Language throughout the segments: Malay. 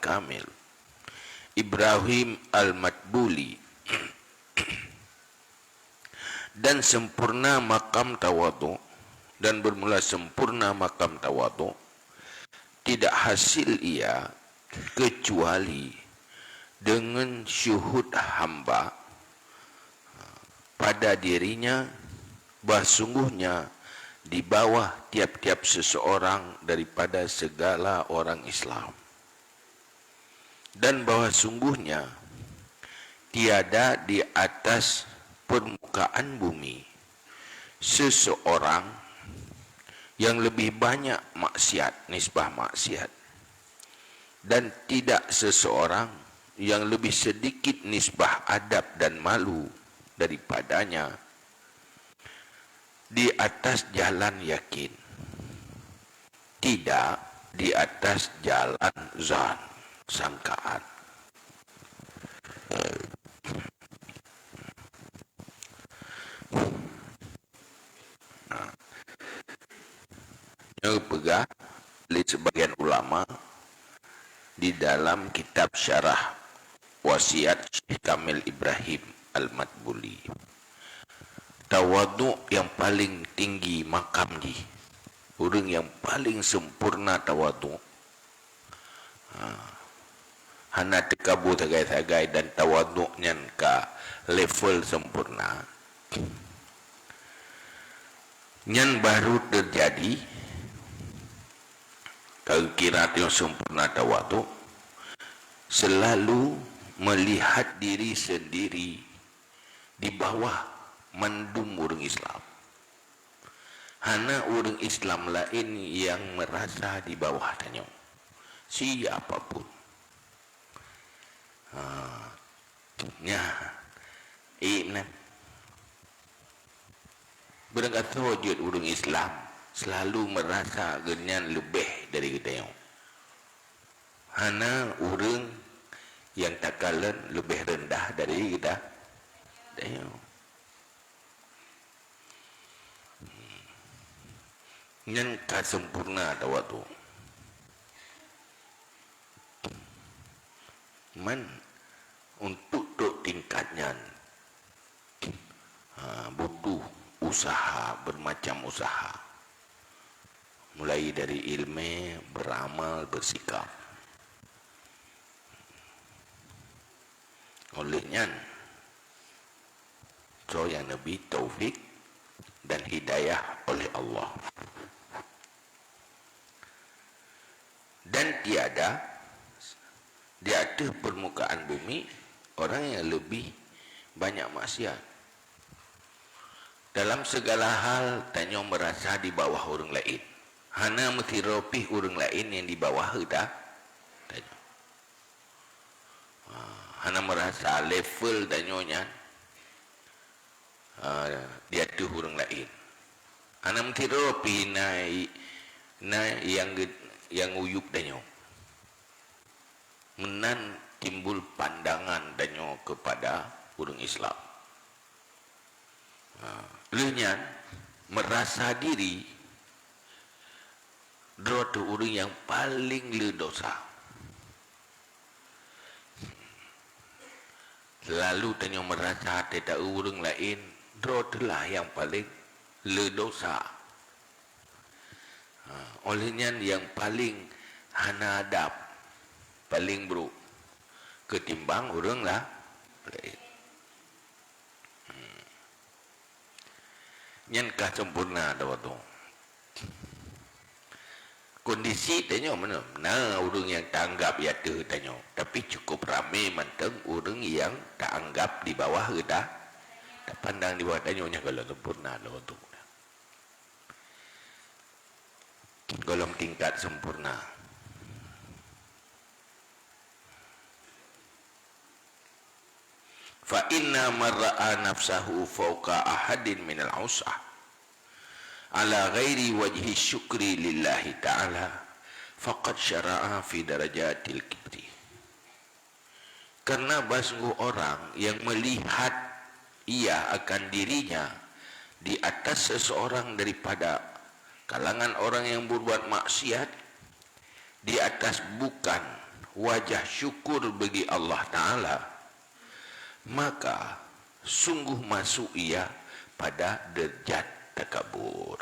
Kamil Ibrahim Al-Matbuli dan sempurna makam tawadhu, dan bermula sempurna makam tawadhu tidak hasil ia kecuali dengan syuhud hamba pada dirinya bahawa sungguhnya di bawah tiap-tiap seseorang daripada segala orang Islam, dan bahawa sungguhnya tiada di atas permukaan bumi seseorang yang lebih banyak maksiat, nisbah maksiat, dan tidak seseorang yang lebih sedikit nisbah adab dan malu daripadanya di atas jalan yakin, tidak di atas jalan zan, sangkaan. Yang pegang oleh sebagian ulama di dalam kitab syarah wasiat Syekh Kamil Ibrahim Al-Matbuli, tawadhu yang paling tinggi makam di orang yang paling sempurna tawadhu, hana tekabu tagai-tagai dan tawadhu nyan ka level sempurna nyan baru terjadi kalau kira yang sempurna tawadhu selalu melihat diri sendiri di bawah mendung orang Islam. Hana orang Islam lain yang merasa di bawah tanya siapapun. Berkata wujud orang Islam selalu merasa genyan lebih dari kita yang. Hana orang yang tak kalah lebih rendah dari kita. Yang tak sempurna tawadhu. Man untuk tingkatnya butuh usaha, bermacam usaha. Mulai dari ilmu, beramal, bersikap. Olehnya so yang Nabi taufik dan hidayah oleh Allah. Dan tiada di atas permukaan bumi orang yang lebih banyak maksiat. Dalam segala hal tanya merasa di bawah orang lain. Hana mesti ropih orang lain yang di bawah kita. Tanya. Hana merasa level tanyonya di atas orang lain. Hana mesti ropih naik yang uyup danyo. Menan timbul pandangan danyo kepada orang Islam. Lehnya merasa diri drot orang yang paling le dosa. Lalu tanyo merasa tidak orang lain drot lah yang paling le dosa. Olehnya yang paling hana adab, paling buruk ketimbang orang lah lain. Nyankah sempurna tawadhu. Kondisi tanya mana? Nah, orang yang tak anggap ya tu tanya. Tapi cukup ramai manteng orang yang tak anggap di bawah kita. Tak pandang di bawah tanya kalau sempurna tawadhu. Golong tingkat sempurna. Fa inna marra'a nafsahu fawqa ahadin minal us'ah ala ghairi wajhi syukri lillahi ta'ala faqad syara'a fi darajatil kibri. Karena sungguh orang yang melihat ia akan dirinya di atas seseorang daripada kalangan orang yang berbuat maksiat, di atas bukan wajah syukur bagi Allah Ta'ala, maka sungguh masuk ia pada derajat takabur.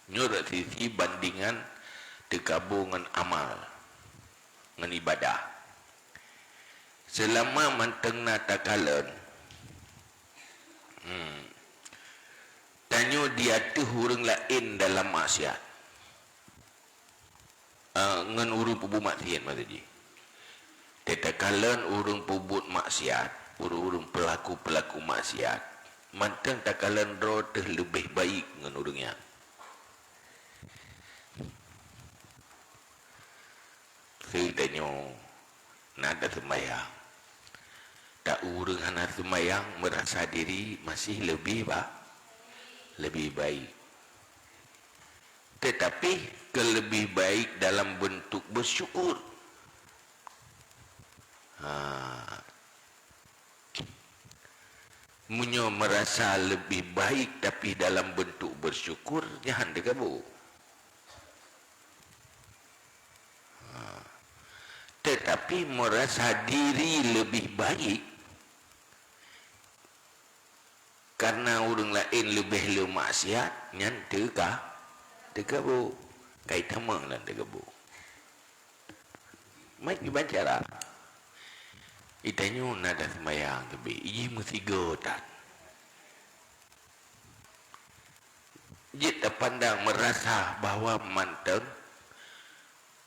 Nyurat sisi bandingan takabur dengan amal, dengan ibadah. Selama manteng natakalan, tanyo dia tu hurung lain dalam maksiat. Ngan urung pubu maksiat maksudnya. Tetakalan urung pubut maksiat, urung pelaku maksiat, manteng takalan roh lebih baik ngan urungnya. Ceritanya nada sembahyang, tak urung anak sembahyang merasa diri masih lebih baik. Tetapi kelebih baik dalam bentuk bersyukur. Munyo merasa lebih baik tapi dalam bentuk bersyukur, jangan digabung. Tetapi merasa diri lebih baik karena orang lain lebih le maksiat, nyan tegabung. Kait tamang dan tegabung. Mai dibaca lah. Itanyo nada sembahyang tapi iji mesti gotan. Jika pandang merasa bahwa manteng,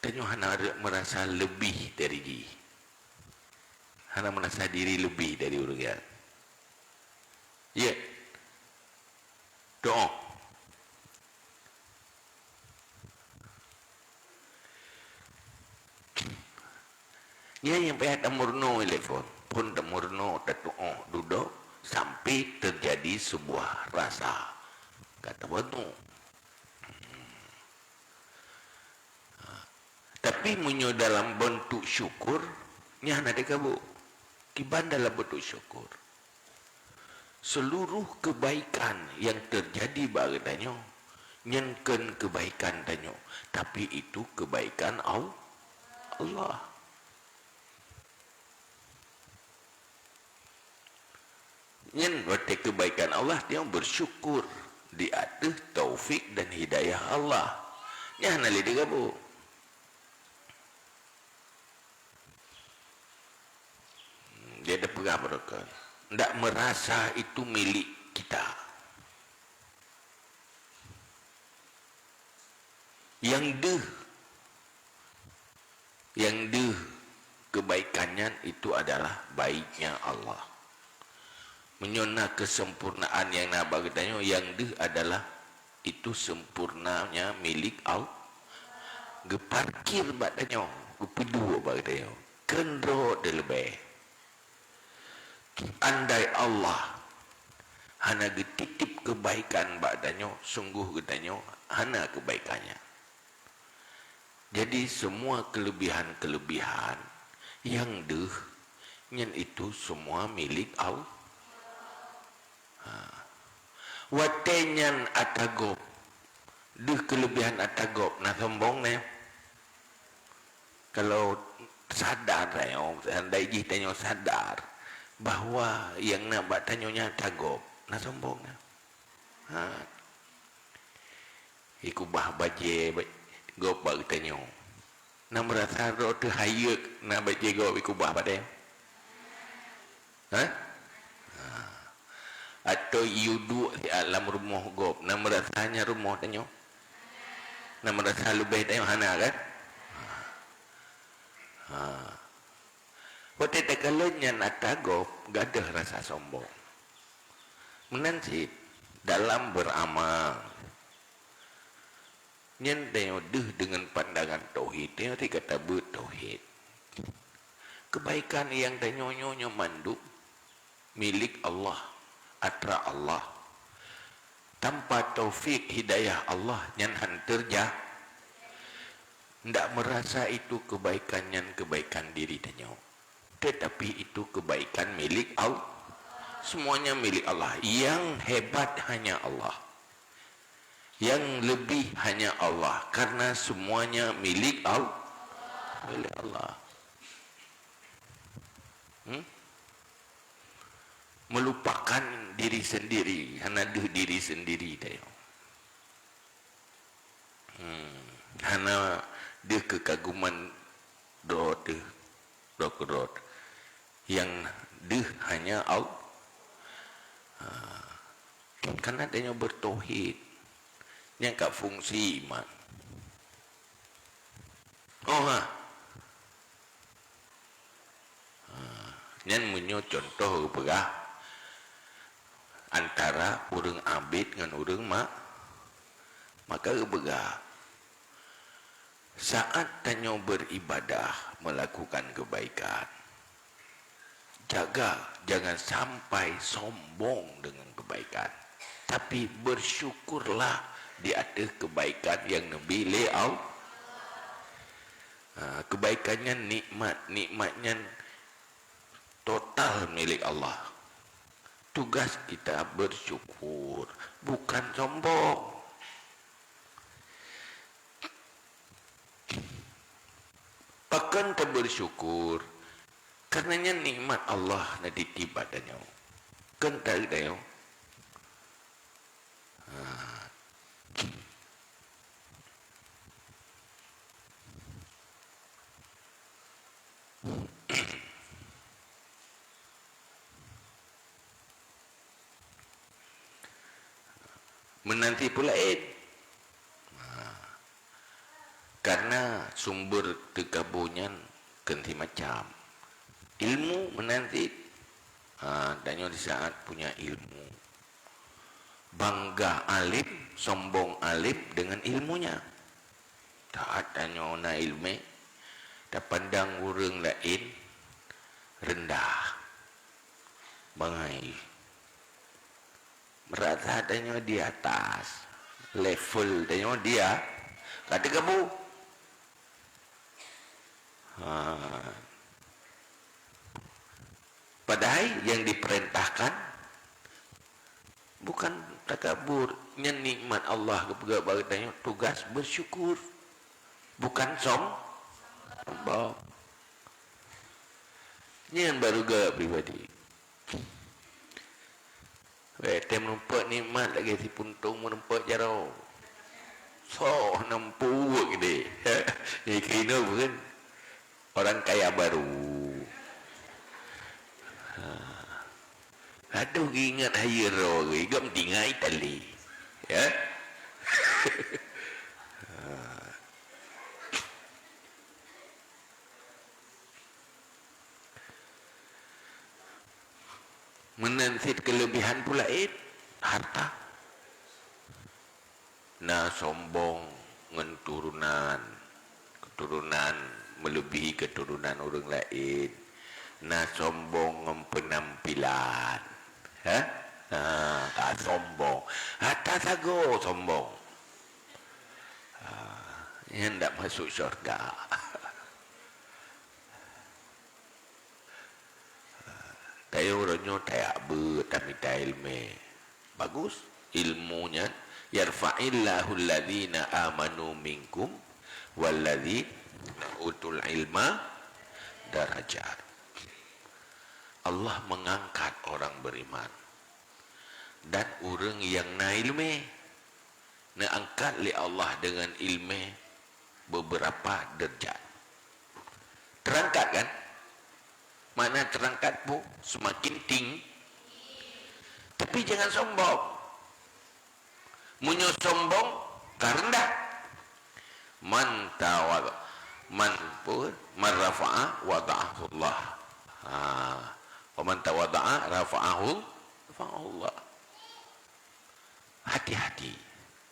tanyo hana merasa lebih dari ji. Hana merasa diri lebih dari orang ya. Ya. Doa. Ya yang payah tamurno telefon pun tamurno tatu'o duduk sampai terjadi sebuah rasa kata betul. Tapi munyo dalam bentuk syukur nya ada kabu kiban dalam bentuk syukur seluruh kebaikan yang terjadi bagiannya nyenken kebaikan tanyo, tapi itu kebaikan Allah. Nyen waktu kebaikan Allah dia bersyukur di atas taufik dan hidayah Allah. Ya nali digabung. Dia ada pegang mereka. Tidak merasa itu milik kita. Yang deh kebaikannya itu adalah baiknya Allah. Menyona kesempurnaan yang nak bagitanya yang deh adalah itu sempurnanya milik Allah. Geparkir badannya, gepedua bagitanya. Kendro delebe. Andai Allah hana getitip kebaikan badannya, sungguh getanya hana kebaikannya. Jadi semua kelebihan-kelebihan yang deh nyen itu semua milik Allah. Watenyan atagop deh kelebihan atagop nah sombong ne kalau sadar yo andai jitanya sadar bahwa yang nak batanyonya atagop nah sombong ne iku bah baje gop batanyo nah merasa ro teu hayek nah baje gop iku bah bade atau yudu di alam rumah gop na merasanya rumah tanyo na merasa lebih tanyo hana kan waktu tekalanya nata gop gadah rasa sombong menansit dalam beramal nyen tanyo deh dengan pandangan tauhid tanyo kata bertauhid kebaikan yang tanyo nyonya mandu milik Allah atra Allah tanpa taufik hidayah Allah yang hanterja tidak merasa itu kebaikan yang kebaikan diri tanyo tetapi itu kebaikan milik Allah semuanya milik Allah yang hebat hanya Allah Yang lebih hanya Allah, karena semuanya milik Allah. Milik Allah. Melupakan diri sendiri, hanya diri sendiri dia. Hanya dia kekaguman dot yang dia hanya Allah. Karena dia bertauhid, yang kat fungsi iman. Yang punya contoh berah antara orang abid dengan orang maka berah saat tanya beribadah, melakukan kebaikan, jaga jangan sampai sombong dengan kebaikan, tapi bersyukurlah di atas kebaikan yang Nabi liau. Kebaikannya nikmatnya total milik Allah. Tugas kita bersyukur, bukan sombong. Bahkan kita bersyukur karenanya nikmat Allah na ditiba danyo. Kental dayo. Menanti pula karena sumber tegabunyan ganti macam ilmu menanti danyo di saat punya ilmu bangga alim, sombong alim dengan ilmunya. Tak danyo na ilmu tak pandang orang lain rendah bangai, merasa danyo di atas level danyo dia kata kamu. Padahal yang diperintahkan bukan takabur, yang nikmat Allah kepada tugas bersyukur, bukan sombong. Ini yang baru gak pribadi. Kita menumpak nikmat lagi si puntung menumpak jarau. So nampu gede. Ini kena bukan orang kaya baru. Aduh ingat hayro gam tingai tali. Ya. Menansit kelebihan pula harta. Nah sombong dengan keturunan melebihi keturunan orang lain. Nah sombong dengan penampilan. Sombong. Harta sago sombong. Yang tidak masuk syurga. Tayo orangnya tak bertamita ilmu. Bagus ilmunya. Yarfa'illahu alladhina amanu minkum walladhina utul ilma darajat. Allah mengangkat orang beriman dan orang yang na ilmu angkat li Allah dengan ilmu beberapa derajat. Terangkat kan? Mana terangkat bu semakin tinggi. Tapi jangan sombong. Munyo sombong karendah. Man rafa'a wada'ahu Allah. Wa man tawada'a rafa'ahu Allah. Hati-hati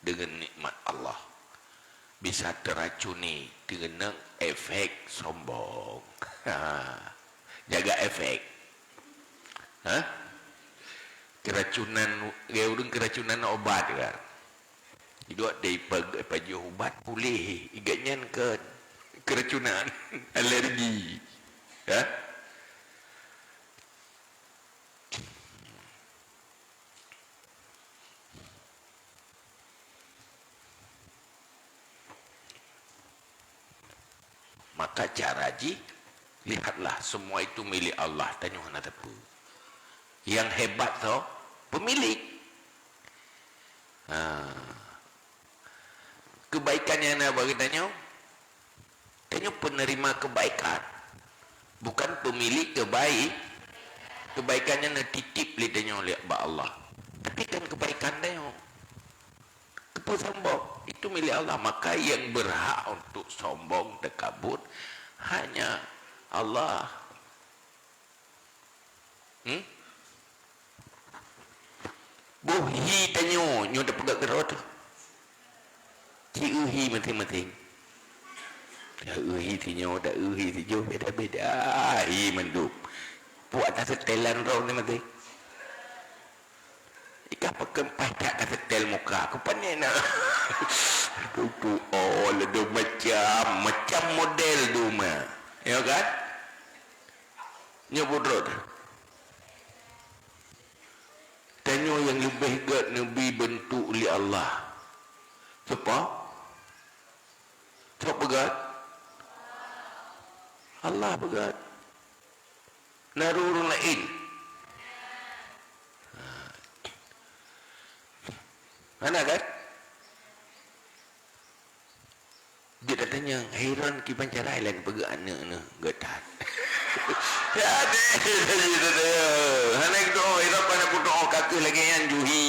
dengan nikmat Allah. Bisa teracuni dengan efek sombong. Jaga efek. Keracunan, keracunan obat kan. Itu ada pagi obat boleh. Iganya ke keracunan alergi. Maka cara ji, lihatlah semua itu milik Allah. Tanya mana tepu. Yang hebat tu pemilik. Kebaikannya nak bagi tanya. Tanya penerima kebaikan. Bukan pemilik kebaikannya nak titip li tanya oleh Allah. Tapi kan kebaikan tanya. Kepu sombong itu milik Allah. Maka yang berhak untuk sombong tekabur hanya Allah. Bohi tanyo nyo dah pegang gerot. Ci uhi penting-penting. Ya uhi tinyo dah uhi tinyo beda-beda. Hi mendup. Buat dah setelan roh ni penting. Ika pekempai tak dah setel muka. Aku panen nak. Tutu oh ledo macam model duma. Ya kan? Nyo bodrot. Tanya yang lebih hebat Nabi bentuk oleh Allah. Siapa? Siapa pegat? Allah pegat. Narurun lain. Mana kan? Dia dah tanya, heran ki pancarai lain pegat anak ni. Getat. Ya ada. Hanak doa, ira pada doa kaki lagi yang juhi.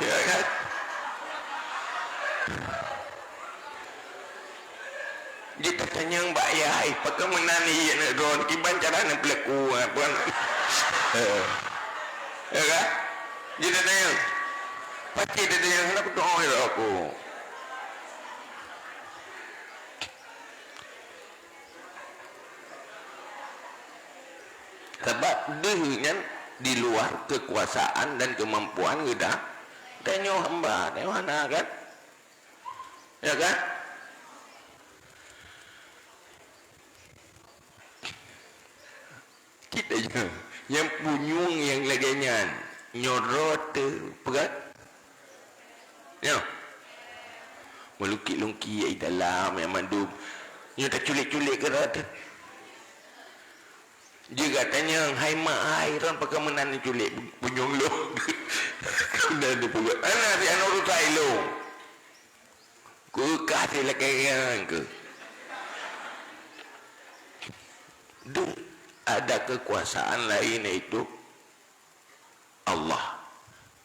Ya kan? Dia tanya mbak yai, pakai menani nak doa ki pancarai nak pelaku apa? Ya kan? Dia tanya, pasti dia tanya hanak doa ira aku. Sebab dia di luar kekuasaan dan kemampuan kita. Tanya hamba, tanya mana kan? Ya kan? Kita je yang punyung yang laginya nyorot pegat. Ya. Melukik-lukik ai dalam yang mandum. Nyo tak culik-culik gerat. Dia katanya, hai mak hai, orang pakai menan culik punyong lo. Kemudian dia pegat. Anak si anak rutai lo. Ku kasih lah kayang ke. Dia ada kekuasaan lain iaitu Allah.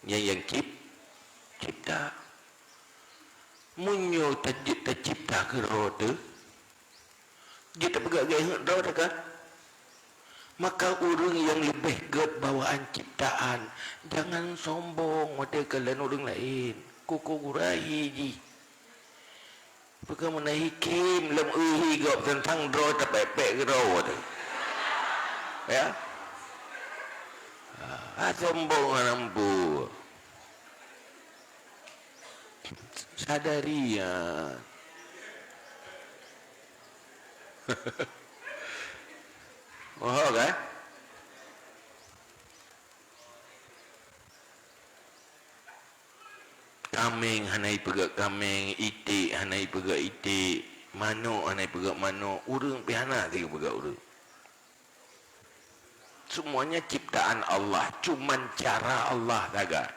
Yang cipta. Munyo tercipta ke roda. Dia tak pegat gaya roda kan? Maka orang yang lebih get bawaan ciptaan jangan sombong pada kalian orang lain. Kuku gurai ji. Bukan menahi kim lem uhi gop tentang draw terpepek draw tu. Ya. Sombong nampu. Sadari ya. Oh kan? Kameng hanai pegat kameng, itik hanai pegat itik, manuk hanai pegat manuk, urang pihana tiga pegat urang. Semuanya ciptaan Allah, cuman cara Allah daga.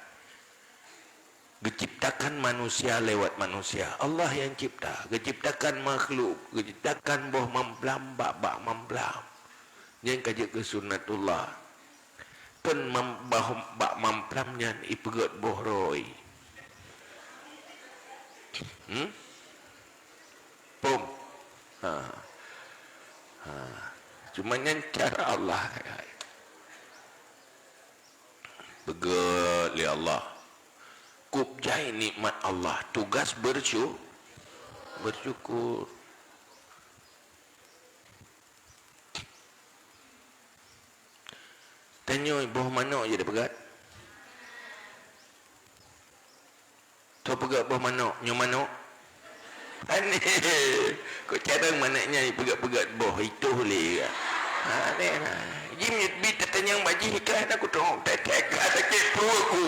Diciptakan manusia lewat manusia. Allah yang cipta. Diciptakan makhluk, diciptakan boh memplam, bak memplam. Yang kaji ke sunnatullah pen bak mamplamnya ipegat boh roy. Pum. Cuma yang cara Allah. Begat li Allah. Kubjai nikmat Allah. Tugas bersyukur. Tanya boh manuk je dia pegat. Tu pegat boh manuk, nyo manuk. Aneh. Kau cara manaknya pegat-pegat boh itu boleh ke? Aneh lah. Jim bi tanya baji ikan aku tengok tek ada kepo aku.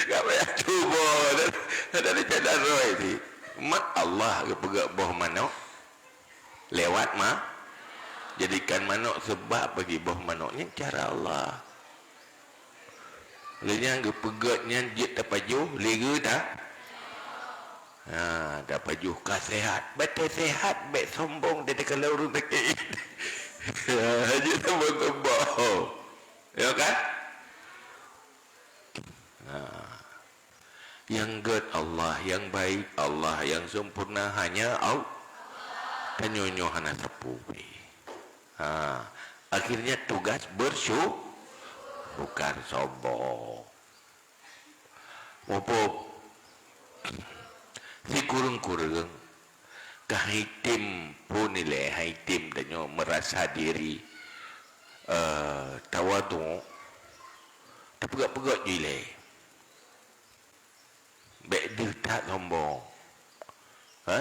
Gak payah cuba. Ada cadar roy ni. Mak Allah ke pegat boh manuk. lewat mah jadikan manuk sebab bagi boh manuknya cara Allah. Lenya ge pegatnya dia tapaju lega dah. Ha, dah paju ka sehat. Betul sehat, baik sombong dia kalau urang tak. Haji sombong. Ya kan? Ha. Yang good Allah, yang baik Allah, yang sempurna hanya Allah. Tanyonyo hana sepupi. Ha. Akhirnya tugas bersyukur bukan sombong. Mopo si kurung-kurung kahaitim pun nilai haitim danyo merasa diri tawadu terpegat-pegat nilai baik dia tak sombong. Ha?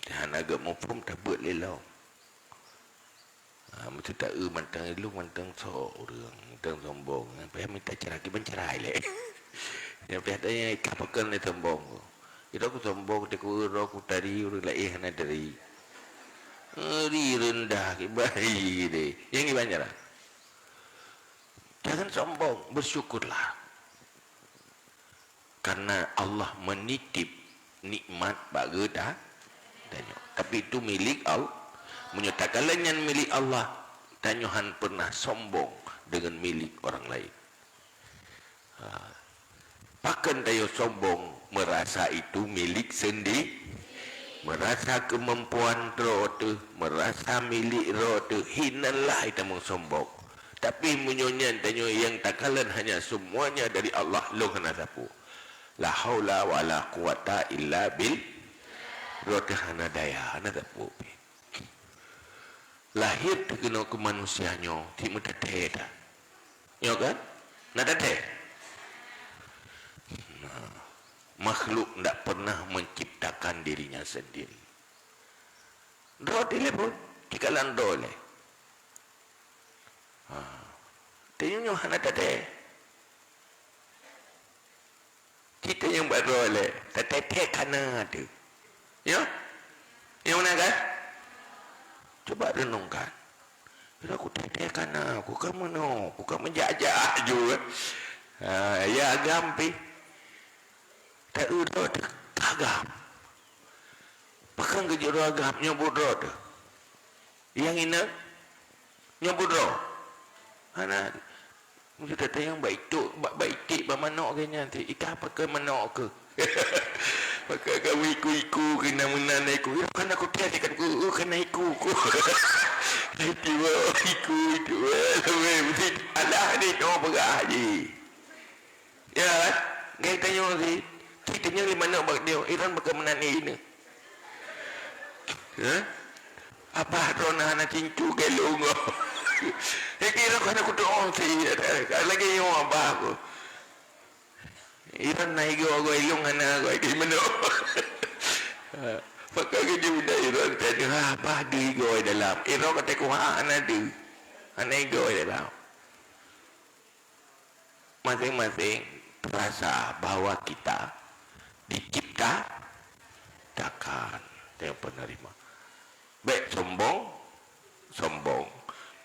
Dan agak mufum tak buat lelau. Macam tak mantang lu mantang seorang mantang sombong sampai minta cerai bencerai le. Yang piadanya kapakan le sombong. Itu aku sombong aku aku tadi urang lain hana dari. Rendah ke bayi deh. Yang gimana lah? Jangan sombong, bersyukurlah. Karena Allah menitip nikmat bagi dah. Tapi itu milik Allah. Menyatakan yang milik Allah, tanyohan pernah sombong dengan milik orang lain. Pakan tayo sombong merasa itu milik sendiri, merasa kemampuan rote, merasa milik rote, hinalah itu sombong. Tapi menyonyan tanyo yang takalan hanya semuanya dari Allah. Lo kena sapu. La haula wala quwata illa bil rote hana daya hana sapu. Lahir terkena ke manusianya tidak mendateh dah. Ya kan? Nak dateh? Makhluk tidak pernah menciptakan dirinya sendiri. Dole pun jikalan dole. Tanya hana dateh. Kita yang buat dole, dateh kana ada. Ya? Yang mana kan? Coba renungkan. Bila aku tetekan aku kan mana? Aku kan menjajah juga. Ya gampi. Tak udah agam. Pakan kerja agam nyebut roda. Yang ini nyebut roda. Ana mesti tanya yang baik tu, baik tik bermanok ke nanti. Ika pakai manok ke? Pakai kau iku kena menanai ku. Ya kan aku tiadakan ku kena iku. Itu iku itu. Mesti Allah ni no bagaji. Ya, gay tanya si. Kitanya di mana bak dia? Iran pakai menanai ini. Ha? Apa rona nak cincu ke lungo? Kira kan aku doang sih. Lagi yang apa aku? Iran naik go ilung ana go di mana. Pakai kerja benda Iran tadi apa di go dalam. Iran kata ku ana di. Ana go dalam. Masing-masing terasa bahwa kita diciptakan yang penerima. Baik sombong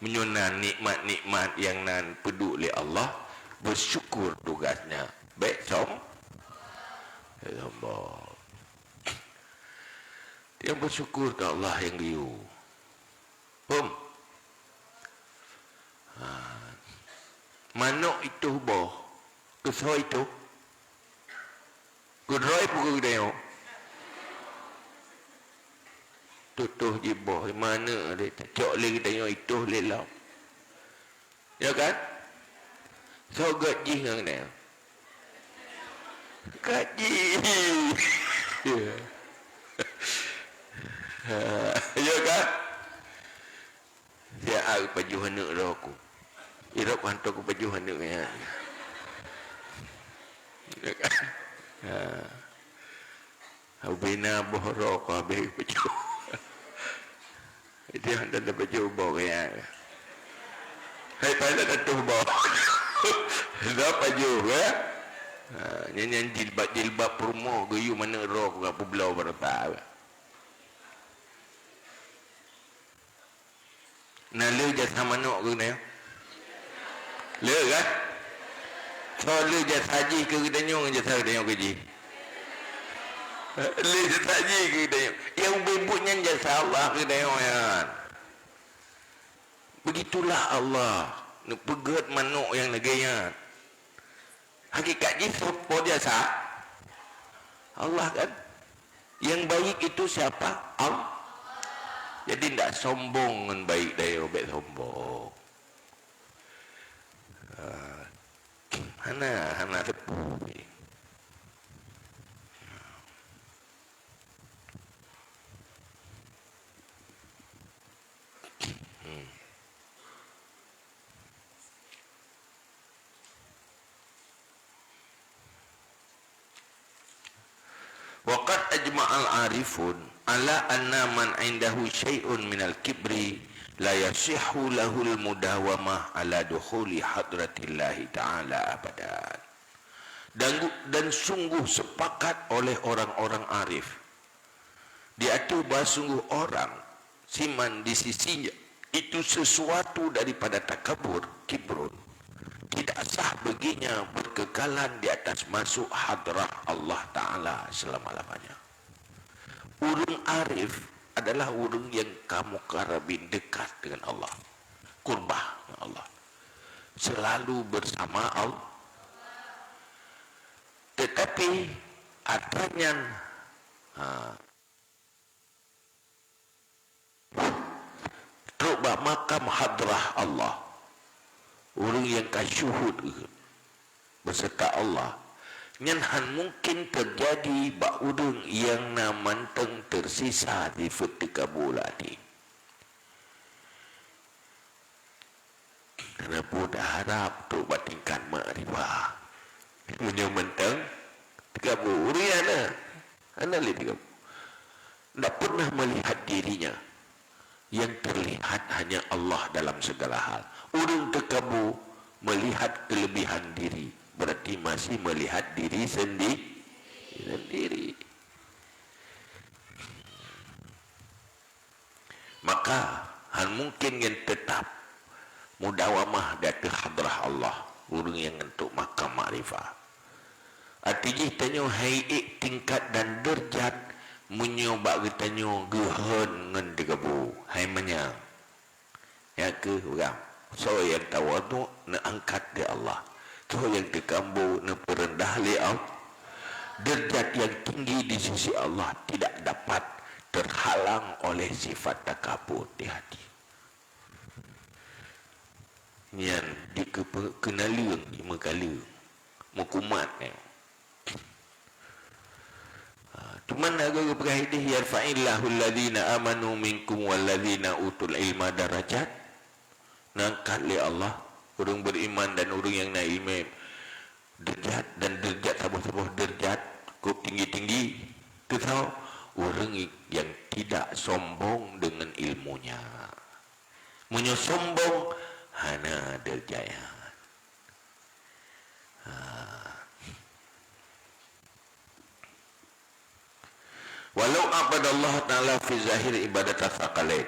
menyunan nikmat-nikmat yang nan peduli Allah, bersyukur tugasnya. Baik sombong. Yang bersyukur ke Allah yang liu. Manuk itu boh. Kesoi itu. Kudroi pukul dia. Tutuh je boh. Mana dia. Cok lagi tanya itu lelau. Ya kan? So gaji dengan dia. Gaji. Ya kan? Dia aku baju hanuk aku. Irok hantar aku baju hanuk ya. Ya kan? Bina bohrok habis baju. Dia hantar baju boh ya. Hai pada tentu boh. Dah baju ya. Nyanyian jilbab rumah gayu mana roh ku apa belau berata. Nah le jasa manuk ke ni? Le kan? So le jasa haji ke tanyong jasa tanyong kerja. Le jasa haji ke tanyong. Yang bebutnya jasa Allah ke tanyong ya. Begitulah Allah. Nak pegat manuk yang neganya. Hakikatnya siapa jasa? Allah kan? Yang baik itu siapa? Allah. Jadi tidak sombong dengan baik dari robek sombong. Hana tepu. Waqad ajma'al arifun ala anna man indahu syai'un minal kibri la yasihhu lahul mudawamah ala dukhuli hadratillahi ta'ala abadan. Dan sungguh sepakat oleh orang-orang arif di atas bahawa sungguh orang siman di sisinya itu sesuatu daripada takabur, kibrun, tidak sah baginya berkekalan di atas masuk hadrah Allah Ta'ala selama-lamanya. Urung arif adalah urung yang kamu karabin dekat dengan Allah, kurbah dengan Allah, selalu bersama Allah. Tetapi adanya coba makam hadrah Allah, urung yang kasyuhud beserta Allah, nyanhan mungkin terjadi bak urung yang namanteng tersisa di ketika bulati. Kerana budak harap tu buat tingkat makrifah menyamanteng tiga urung ana ana le tiga tak pernah melihat dirinya, yang terlihat hanya Allah dalam segala hal. Urung tekabu melihat kelebihan diri, berarti masih melihat diri sendiri. Maka hal mungkin yang tetap mudawamah datu hadrah Allah, urung yang untuk makam makrifah. Artinya tanya hai tingkat dan derjat menyobak kita gehan ngan degabu hai manya ya ke orang so yang tawadu na angkat di Allah, so yang dikambu na perendah li Allah. Derjat yang tinggi di sisi Allah tidak dapat terhalang oleh sifat takabur di hati. Yang dikenali mekali mukumat cuman agak berhidih yarfa'illahu alladhina amanu minkum walladhina utul ilma darajat. Nangkat li Allah orang beriman dan orang yang naik ilmu derjat, dan derjat sabuh-sabuh derjat cukup tinggi-tinggi. Itu tahu orang yang tidak sombong dengan ilmunya. Menyombong hana derjaya. Walau abadallah ta'ala fi zahir ibadat asaqalain,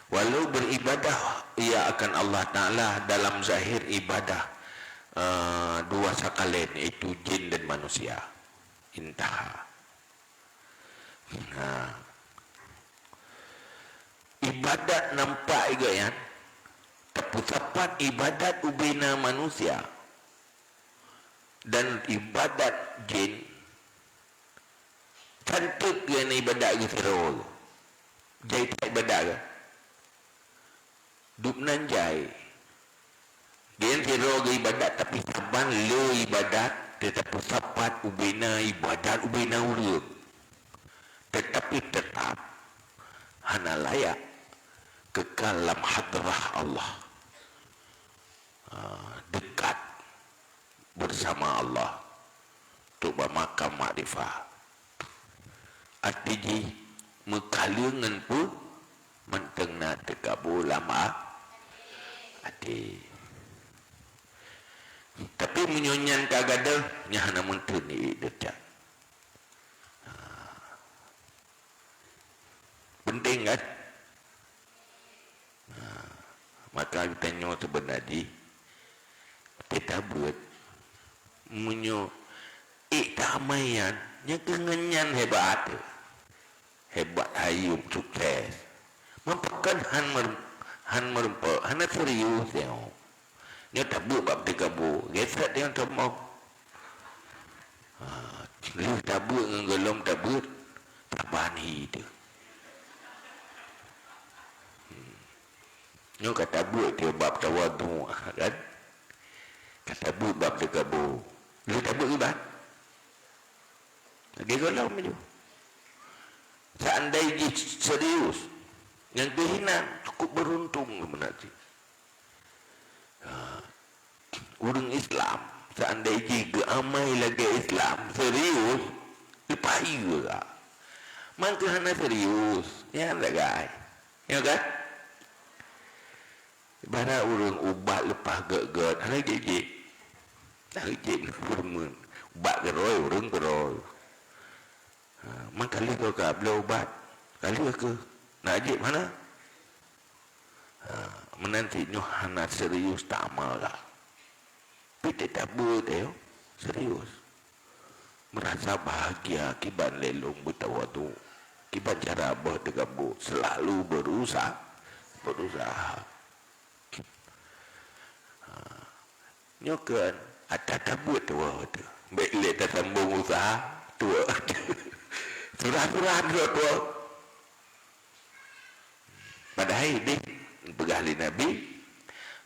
walau beribadah ia akan Allah Ta'ala dalam zahir ibadah dua sakalain, iaitu jin dan manusia. Intaha. Ibadat nampak juga ya, tepat ibadat ubina manusia dan ibadat jin cantik dengan ibadat ke teror. Jai tak ibadat ke? Duk nanjai. Dia teror ke ibadat tapi saban le ibadat tetapi sapat ubina ibadat ubina urut. Tetapi tetap hana layak kekal dalam hadrah Allah. Dekat bersama Allah untuk bermakam makrifah. Artinya mekalengan pun mentengna tegabur lama hati. Tapi menyonyan kagak gada nya hana muntun ni derja. Penting kan? Maka kita nyo sebenarnya kita buat menyo damaian nya kengenyan hebat hayum sukses mempakan han merempa hana serius tengok nya tabu bab dikabu gesat yang tomok lu tabu ngelom tabu tabani tu nyo kata buat dia bab tawadu kan kata buat bab dikabu lu tabu ibat dia kalau maju seandainya serius yang kehinan cukup beruntung menanti orang Islam seandainya geamai lagi Islam serius lepai juga mangke hana serius ya tak guys ya kan ibarat orang ubat lepas gak hana jejik tak jejik bermen ubat geroi orang geroi mang kali kau ke beli ubat kali ke nak ajik mana menanti nyo hana serius tak amal lah kita tak buat serius merasa bahagia kiban lelong bertawadu kiban cara berdegabu selalu berusaha nyo kan ada tabut tu baik le tak sambung usaha tua surah-surah tua padahal ini pegali Nabi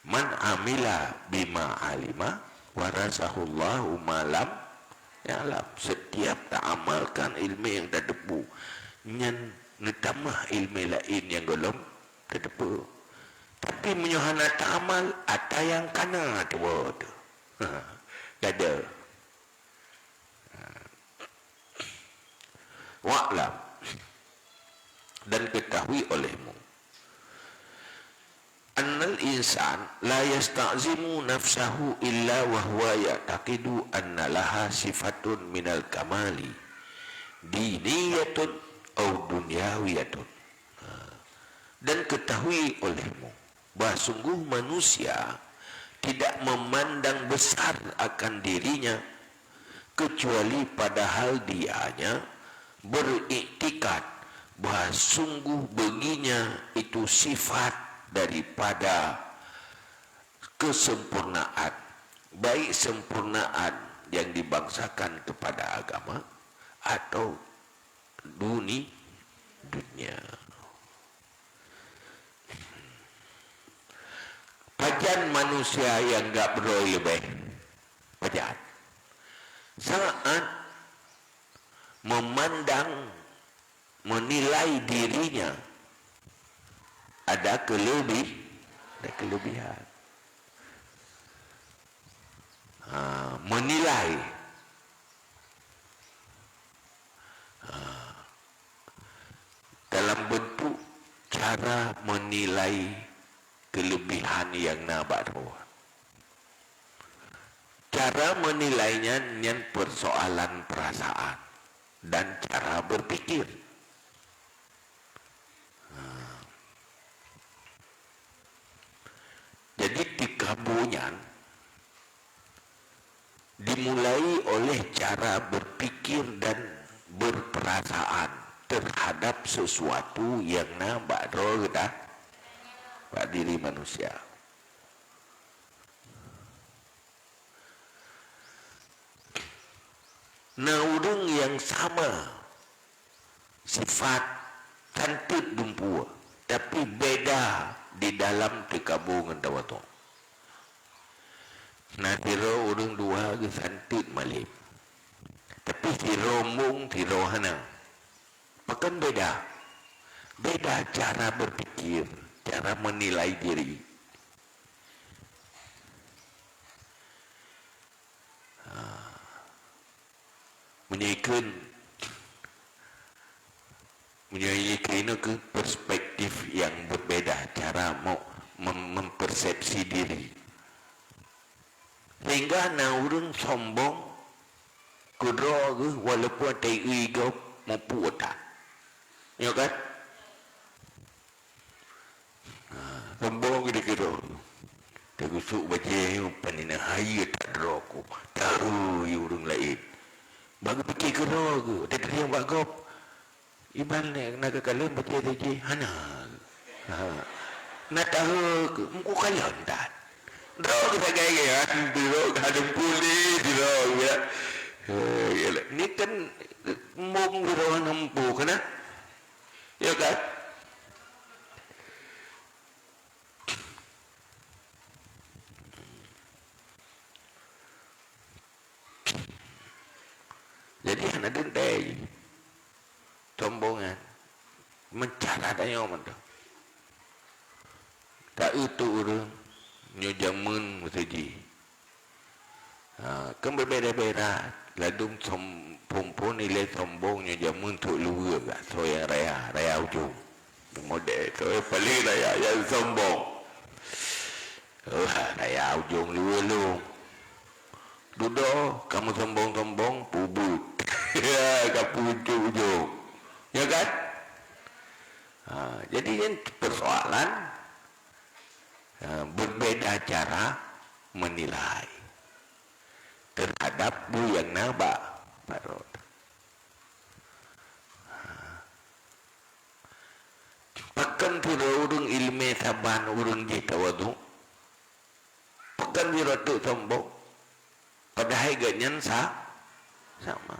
man amila bima alima warasahullahu malam ya'lam setiap tak amalkan ilmu yang tak depu nyan netamah ilmu lain yang golong tak depu tapi menyohana tak amal ada yang kana tu ada wa'lam dan ketahui olehmu annal insan la yasta'zimu nafsahu illa wa huwa ya'taqidu anna laha sifatun minal kamali diniyatun au dunyawiyatun dan ketahui olehmu bahawa sungguh manusia tidak memandang besar akan dirinya kecuali padahal dianya beriktikad bahawa sungguh baginya itu sifat daripada kesempurnaan baik sempurnaan yang dibangsakan kepada agama atau dunia pajan manusia yang enggak beroleh lebih pajan saat memandang menilai dirinya ada kelebihan menilai dalam bentuk cara menilai kelebihan yang nampak cara menilainya yang persoalan perasaan dan cara berpikir jadi dikabunyan dimulai oleh cara berpikir dan berperasaan terhadap sesuatu yang nampak dah pada diri manusia. Nah, orang yang sama sifat cantik dumpu tapi beda di dalam tekabungan tawato. Nah, tiro orang dua ke cantik malip. Tapi tiro mung tiro hanang. Makan beda. Beda cara berpikir, cara menilai diri. Menyajikan ke perspektif yang berbeda cara mau mempersepsi diri sehingga na urang sombong kudro ke walaupun tai ego mampu tak ya kan sombong kira-kira terusuk baca panina haya tak droku tahu urang lain bagi fikir kira ke tak yang bagop iban nak kalian baca saja hana nak tahu ke muka kalian tak drog tak gaya drog ada pulih drog ya ni kan mung drog nampu kena ya kan jadi anak dentai sombongan mencara tanya orang tu tak itu orang nyojamun mesti kan berbeza-beza ladung perempuan nilai sombong nyojamun tu luar tak so yang raya ujung model so yang paling raya yang sombong raya ujung luar lu duduk kamu sombong-sombong pubut kapu ujung ya kan jadi yang persoalan berbeda cara menilai terhadap bu yang nabak parod pakan pura urung ilme saban urung jita wadu pakan wiratu sombong padahal ganyan sama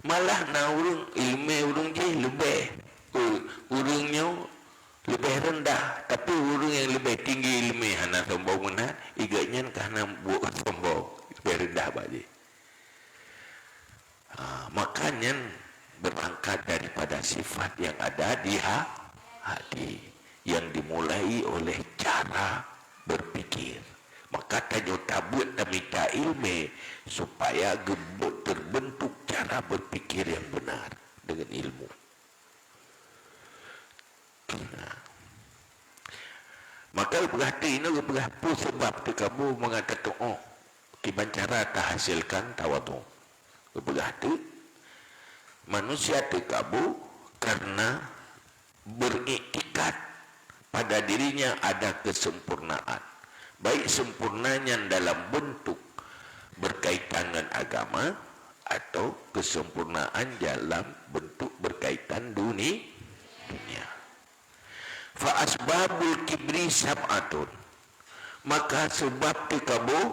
malah na urung ilme urung je lebih urungnya lebih rendah tapi urung yang lebih tinggi ilmu hana sombong mana iganya karena buat sombong lebih rendah bagi makanya berangkat daripada sifat yang ada di hati yang dimulai oleh cara berpikir maka tajo tabut tamita ilmu supaya terbentuk cara berpikir yang benar dengan ilmu. Maka berhati ini berapa sebab kamu mengatakan kiban cara tak hasilkan tawadu berhati manusia kamu karena beriktikat pada dirinya ada kesempurnaan baik sempurnanya dalam bentuk berkaitan dengan agama atau kesempurnaan dalam bentuk berkaitan dunia fa asbabul kibri sab'atun maka sebab tikabu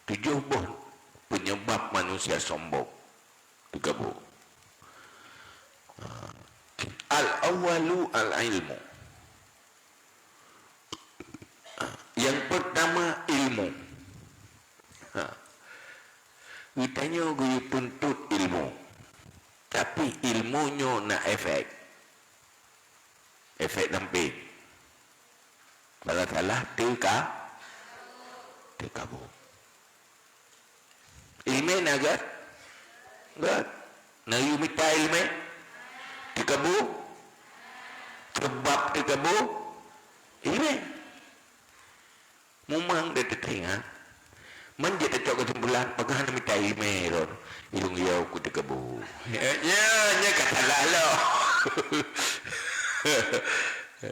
tujuh penyebab manusia sombong tikabu al awalu al ilmu yang pertama ilmu ditanya gue tuntut ilmu tapi ilmunya nak efek nampak kalau salah terkabu ilmu nagat na yu minta ilmu terkabu sebab terkabu ilmu mumang dia tertengah manja tercok kesimpulan pagahan minta ilmu ilung yau ku terkabu ya kata lah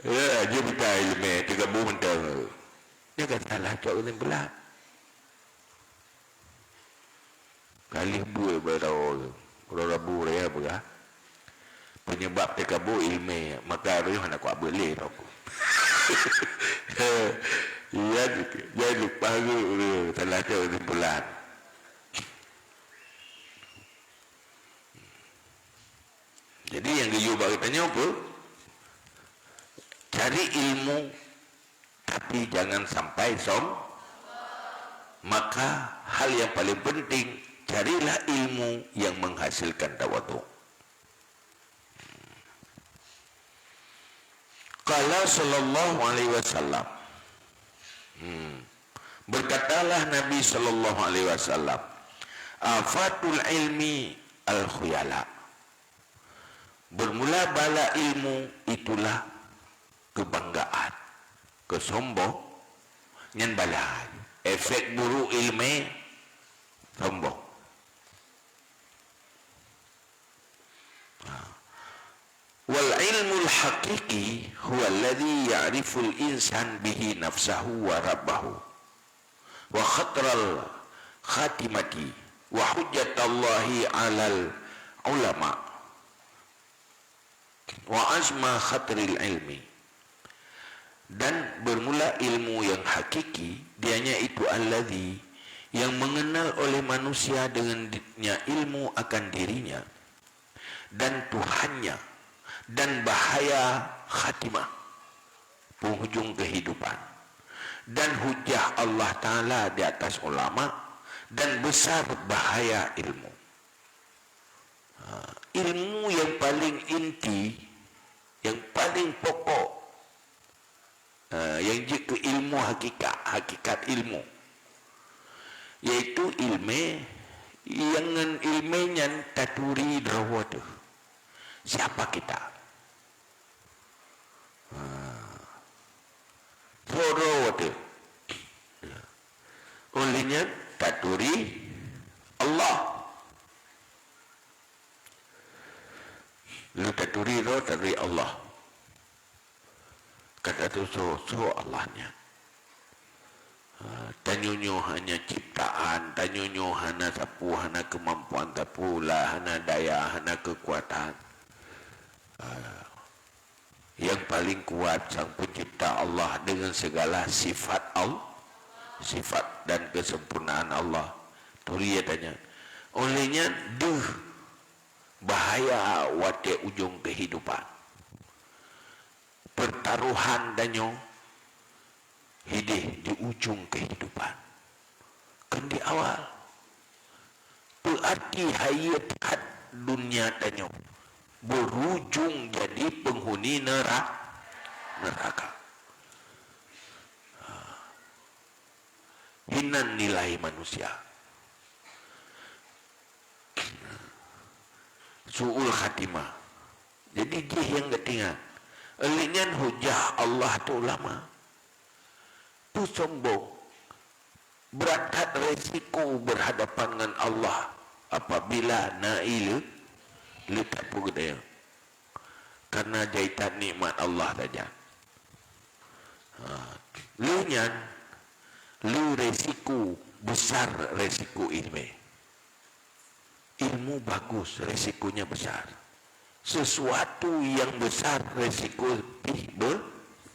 ya dia minta ilmu terkabu mentang dia kata lah cok kesimpulan kali buat berabu raya berah penyebab terkabu ilmu maka harus nak kuat boleh aku ya dia lupa ke salah cok kesimpulan jadi yang dia bagi tanya apa cari ilmu tapi jangan sampai maka hal yang paling penting carilah ilmu yang menghasilkan tawadu qala sallallahu alaihi wasallam berkatalah Nabi sallallahu alaihi wasallam afatul ilmi al khuyala bermula bala ilmu itulah kebanggaan kesombong nyan balai efek buruk ilmu sombong. Wal ilmul haqiqi huwa alladhi ya'riful insan bihi nafsahu wa rabbahu wa khatral khatimati wa hujjatallahi alal ulama wa azma khatril ilmi. Dan bermula ilmu yang hakiki, dianya itu alladhi, yang mengenal oleh manusia dengannya ilmu akan dirinya dan Tuhannya, dan bahaya khatimah, penghujung kehidupan, dan hujah Allah Ta'ala di atas ulama, dan besar bahaya ilmu. Ilmu yang paling inti, yang paling pokok, yang jika ilmu hakikat ilmu, yaitu ilmu yang ilmunya taturi drawatu. Siapa kita? Drawatu. Olehnya taturi Allah. Lu taturi taturi Allah. Kata tu so Allahnya. Tanyonyo hanya ciptaan, tanyonyo hana sapu, hana kemampuan sapu lah, hana daya, hana kekuatan. Yang paling kuat sang pencipta Allah dengan segala sifat Allah, sifat dan kesempurnaan Allah. Tu dia tanya. Olehnya bahaya wate ujung kehidupan. Pertaruhan danyo hidup di ujung kehidupan. Kan di awal. Berarti hayat dunia danyo berujung jadi penghuni neraka. Hinan nilai manusia. Su'ul khatimah. Jadi dia yang ketinggalan. Elingan hujah Allah tu lama. Tu sombong. Berat resiko berhadapan dengan Allah apabila nail letak pugdaya. Karena jahitan nikmat Allah saja. Lu nyan, lu resiko besar, resiko ilmu. Ilmu bagus, resikonya besar. Sesuatu yang besar, resiko lebih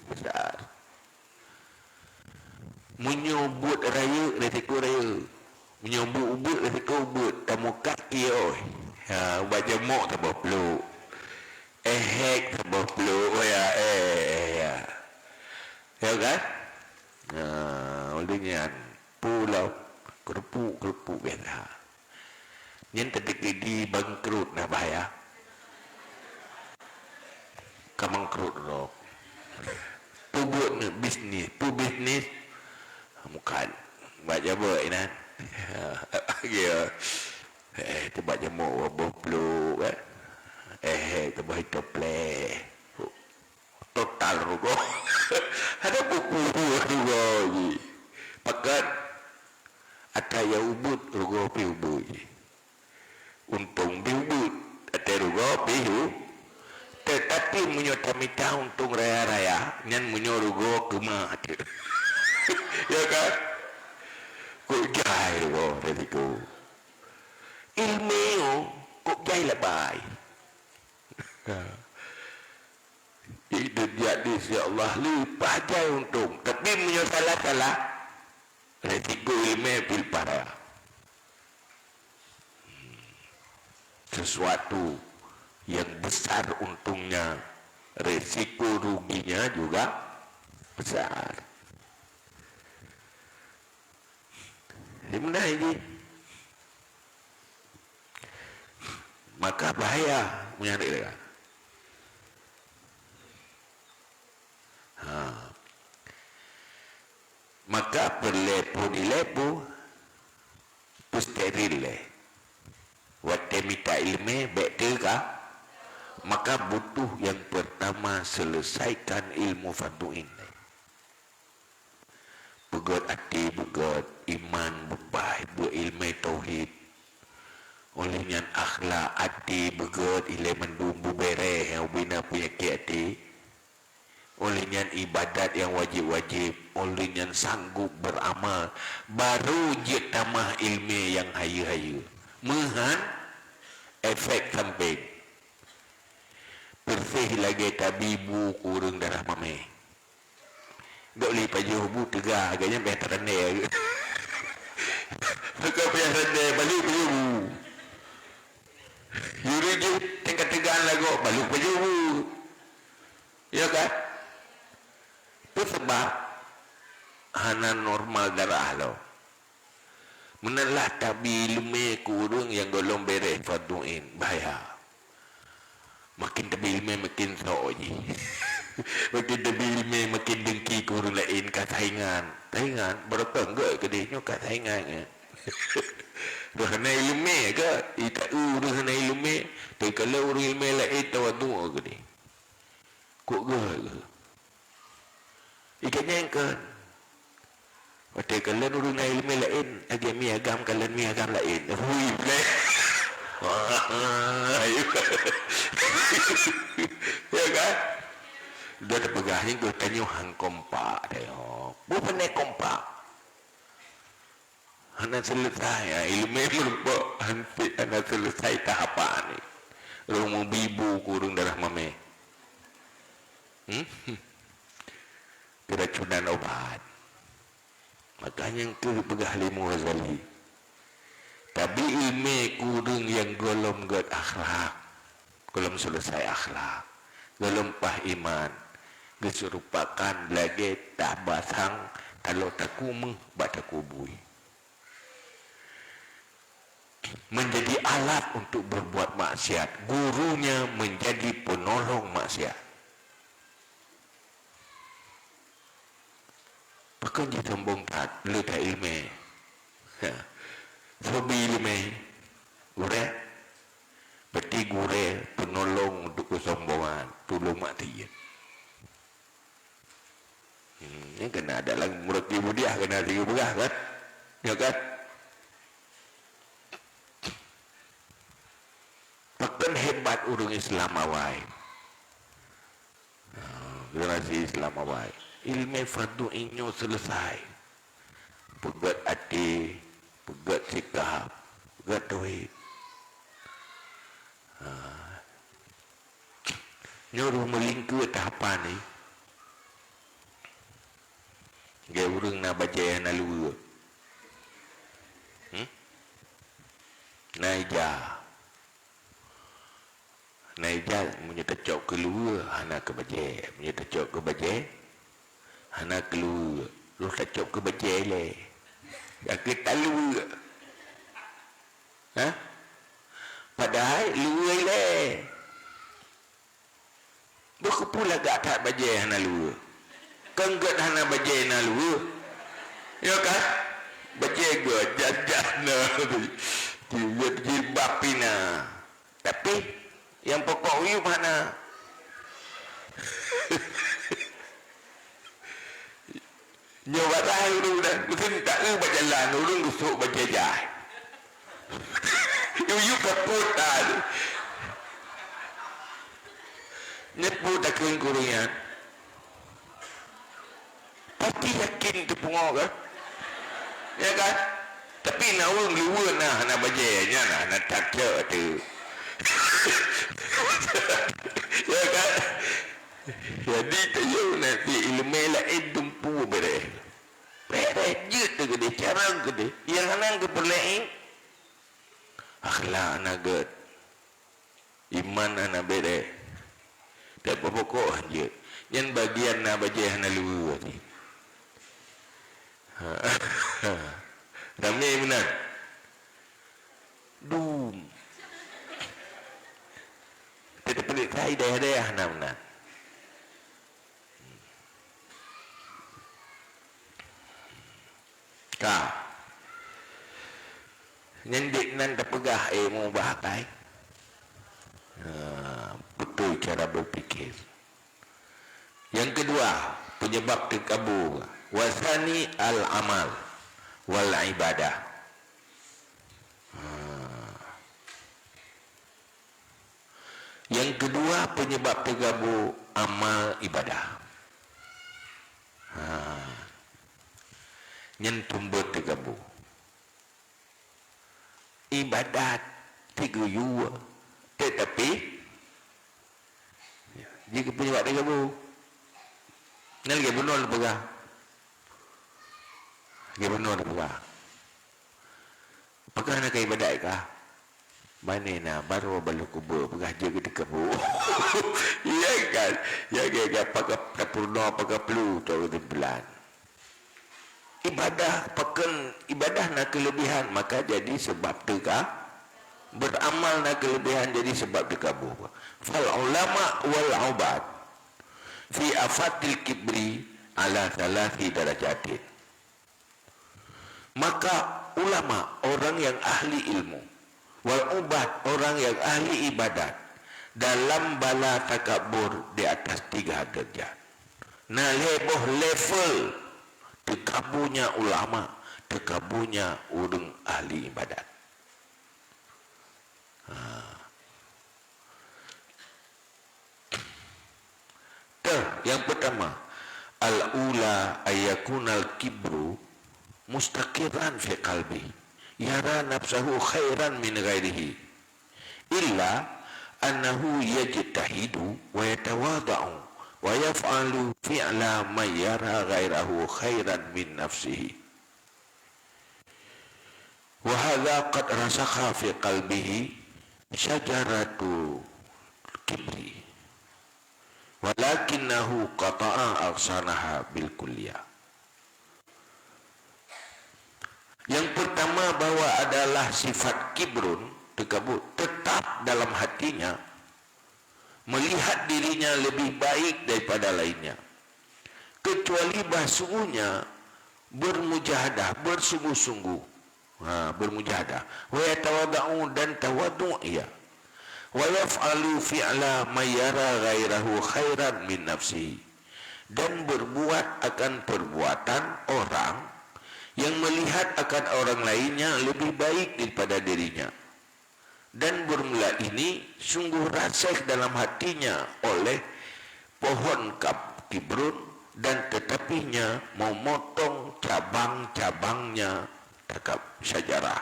besar. Menyobot raya, resiko raya. Menyobot ubut, resiko ubut. Tamu kaki, oi. Baca mok tak berpeluk. Ehek tak berpeluk. Ya. Ya kan? Olehnya pulau kerupuk biasa. Yang terdekat bangkrut nak bahaya. Kamangkrut dok. Pubut bisnis, bukan. Baca apa ini? Ya. Tu baca mau berpeluk. Tu baca play. Total rugo. Ada buku rugo ni. Pakat ataya ubut rugo pi ubut. Untung biubut ataya rugo pi tetapi menyota-mita untung raya-raya nyan menyorugo kemah ya kan kok jahil kok resiko ilmu kok jahil lebay itu jadi ya Allah lupa jahil untung tapi menyota salah resiko ilmu pil parah sesuatu yang besar untungnya, resiko ruginya juga besar. Di mana ini? Maka bahaya menyari mereka. Maka berlepo-lepo steril watemita ilme beteka. Maka butuh yang pertama selesaikan ilmu fardu ini. begot hati, begot iman, bebai, berilmu tauhid. Olehnya akhlak hati, begot ilmu mendumbu bereh yang bina penyakit hati. Olehnya ibadat yang wajib-wajib, olehnya sanggup beramal, baru je tamah ilmu yang hayu-hayu. Mehan efek samping. Persih lagi tabibu kurang darah mame. Gak boleh pajuh bu tegak agaknya better rendah. Maka payah rendah balik pajuh bu. Yuri je tegak-tegaan lagu balik pajuh bu. Ya kan? Itu sebab hana normal darah lo. Menalah tabi lume kurung yang golong beres faduin bahaya. Makin tabi lume makin soji. Makin tabi lume makin dengki kurung lain kat saingan. Saingan berapa enggak ke dia kat saingan ya. Rohanai lume ke? Ita rohanai lume. Tapi kalau orang lume lain tawadu ke dia. Kok ke? Ikannya yang kan. Waktu kalian urung ilmu lain, agak mi agam kalian mi agam lain. Hui boleh. Ya kan? Dah terpegahnya gue tanya hang kompak deh. Bukan kompak. Hana selesai ilmu merupakan hampir hana selesai tahapan ni. Rumah bibu kurung darah mame. Keracunan obat. Makanya ke pegah limu Ghazali. Tapi ilmu kurung yang golom god akhlak. Golom selesai akhlak. Golom pah iman. Keserupakan lagi tak basang. Kalau takumeng batakubui. Menjadi alat untuk berbuat maksiat. Gurunya menjadi penolong maksiat. Pakai je sombong tak, lu tak ilmu. Sobi ilmu, gure. Berarti gure penolong untuk kesombongan, tolong mati. Ini kena ada lagi murid ibu dia, kena tiga begah kan? Ya kan? Pakai hebat orang Islam awal. Generasi Islam awal. Ilmu fardu inyo selesai. Pegat hati, pegat sikap, pegat tauhid. Nyuruh melingkup tahapan ni. Gaya urang nak baca yang lalu. Naija punya tercok keluar, anak ke baca. Punya tercok ke baca. Anak keluar, lu tercok ke baca le. Aku talu. Ha? Padahal luar le. Buku pula gak tak baca anak luar. Kenggat anak baca anak luar. Ya kan? Baca gue jajana. Jilbab pina. Tapi yang pokok you mana? Nyoba dah urung dah. Mungkin tak baca jalan urung gusuk baca jah. You kaput dah. Nyebut tak kering kuringan. Pasti yakin tu pungok kan? Ya kan? Tapi nak urung luar nak baca nya nak tak tu. Ya kan? Jadi tahu nanti ilmu lain tumpu bereh. Bereh je tu gede cara gede. Yang anak ke perlain akhlak anak gede. Iman anak bereh. Tak pokok je. Yang bagian nak baca anak luar ni. Ramai benar. Dum. Tidak pelik saya daerah nak benar. Kau nyendik nan terpegah mau bahakai betul cara berfikir. Yang kedua penyebab terkabur wasani al-amal wal ibadah. Yang kedua penyebab tergabung amal ibadah. Nyentumber tergabung ibadat tiga yua, tetapi jika penyebab tergabung ni lagi benar lepegah, lagi benar lepegah. Apakah nak ibadat kah? Mana nak baru balu kubur pegah jaga tergabung. Ya kan? Ya kan? Pakai purna, pakai pelu tahu bulan. Ibadah pakai ibadah nak kelebihan maka jadi sebab tegak, beramal nak kelebihan jadi sebab tergabung. Fal ulama wal ubad fi afatil kibri ala thalathi darajatin. Maka ulama orang yang ahli ilmu, wal ubad orang yang ahli ibadat, dalam bala takabur di atas 3 derajat. Nah leboh level tekabunya ulama, tekabunya orang ahli ibadat. Yang pertama, al-ula ayakunal kibru mustaqiran fi qalbi, yara nafsahu khairan min ghairihi, illa annahu yajtahidu wa yatawada'u wa yaf'alu fi'la man yara ghairahu khairan min nafsihi. Wa hadha qad rasakha fi qalbihi syajaratu kibri, walakinnahu qata'a aksanaha bil kulliyah. Yang pertama bahwa adalah sifat kibrun, tekabur, tetap dalam hatinya, melihat dirinya lebih baik daripada lainnya, kecuali bahsunya bermujahadah, bersungguh-sungguh, bermujahadah, wa yatawada'u dan tawadu' ya, wa yaf'alu fi'la mayyara ghairahu khairan min nafsihi, dan berbuat akan perbuatan orang yang melihat akan orang lainnya lebih baik daripada dirinya, dan bermula ini sungguh rasih dalam hatinya oleh pohon kibrun, dan tetapinya memotong cabang-cabangnya takab syajarah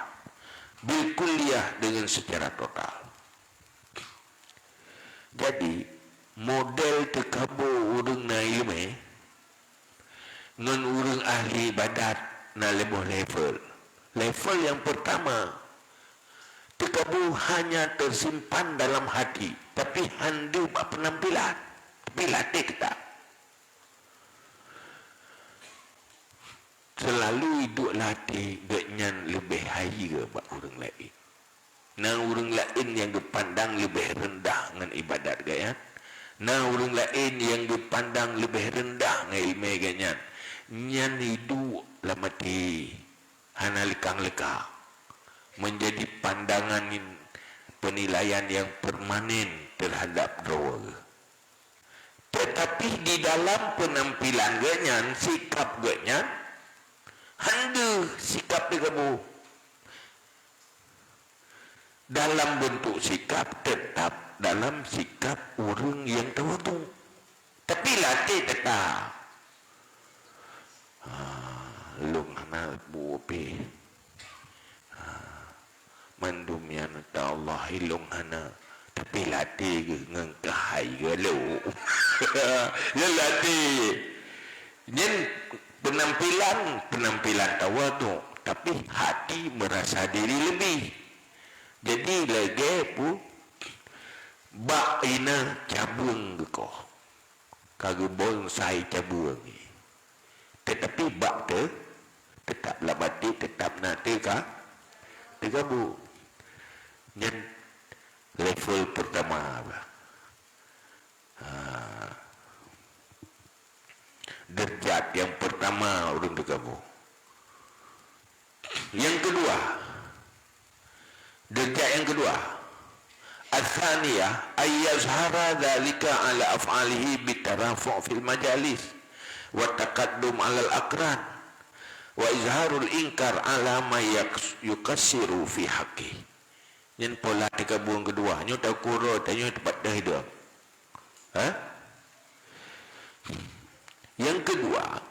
bil kulliyah dengan secara total. Jadi model tekabur urang na ilmu ngan urang ahli ibadat na leboh level. Level yang pertama, tekabur hanya tersimpan dalam hati, tapi handu penampilan, tapi latih kita. Selalu hidup latih genyan lebih high ke bak urang lain. Nah urang lain yang dipandang lebih rendah dengan ibadat gaya. Nah urang lain yang dipandang lebih rendah dengan ilmu gaya. Nyan hidup lamati hana lekang-lekang, menjadi pandangan penilaian yang permanen terhadap doa. Tetapi di dalam penampilan genyan, sikap genyan, handu sikap digabung. Dalam bentuk sikap tetap dalam sikap orang yang tawadu, tapi latih tetap. Lung hana bupi mandumian ta Allah ilung hana, tapi latih ngengkahai gelo. Ya latih nyen penampilan tawadu, tapi hati merasa diri lebih. Jadi lagi pu bak ina cabung ko kagak bonsai cabung, tetapi bak te tetap labati, tetap nanti ka tergabung. Yang level pertama derajat yang pertama orang tergabung. Yang kedua, derajat yang kedua, al-thaniyah ayyazhara dhalika ala af'alihi bitarafu' fil majalis wa taqaddum alal akran wa izharul inkar ala ma yukassiru fi haqqi. Yang pola tikabung kedua nyo tak kuro tanyo tepat dah hidup. Yang kedua,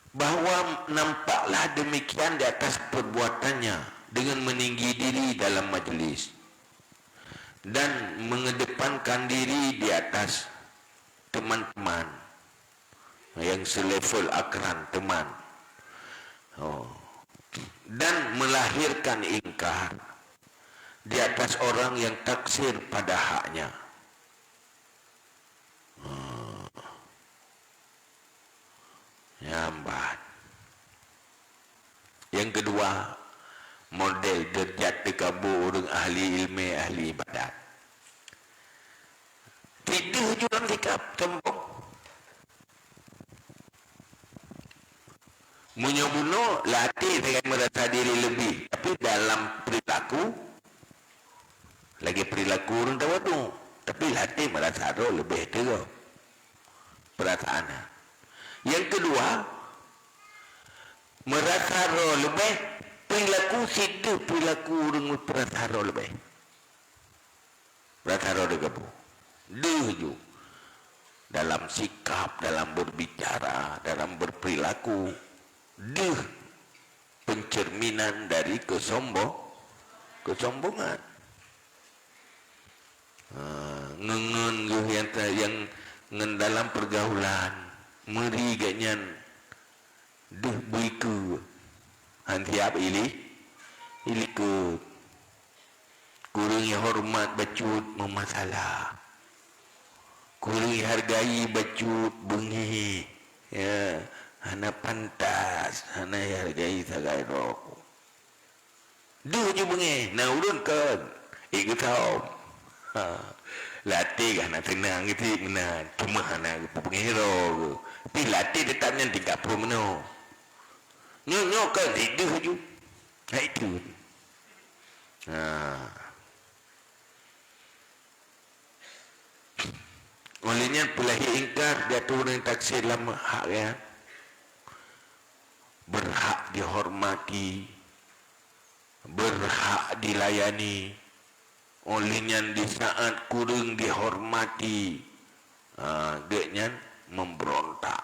bahwa nampaklah demikian di atas perbuatannya dengan meninggi diri dalam majlis dan mengedepankan diri di atas teman-teman yang selevel akran teman, dan melahirkan ingkar di atas orang yang taksir pada haknya. Nyambat. Yang kedua, model derjat dekabur orang ahli ilmu, ahli ibadat. Tidak juga sikap tembok. Menyobuno latih dengan merasa diri lebih, tapi dalam perilaku lagi perilaku orang tawadu, tapi latih merasa roh lebih tu perasaan. Yang kedua, merasa roh lebih, perilaku situ perilaku orang merasa roh lebih. Merasa roh degabu. Deju dalam sikap, dalam berbicara, dalam berperilaku. Deh pencerminan dari kesombongan. Ngengen yang dalam pergaulan meri ganyan deh buiku hantiap ili ke kurangi hormat bacut memasalah, kurangi hargai bacut bengi ya. Hana pantas, hana hargai sagai rokok. Duh je bengi, nak urun kan? Ikut tahu. Latih kan, nak tenang itu benar. Cuma hana bengi rokok. Tapi latih tetapnya 30 menit. Nyok kan, itu je. Nah itu. Olehnya pelahi ingkar, dia turun taksir lama hak ya. Berhak dihormati, berhak dilayani. Olehnya di saat kurang dihormati, dia memberontak,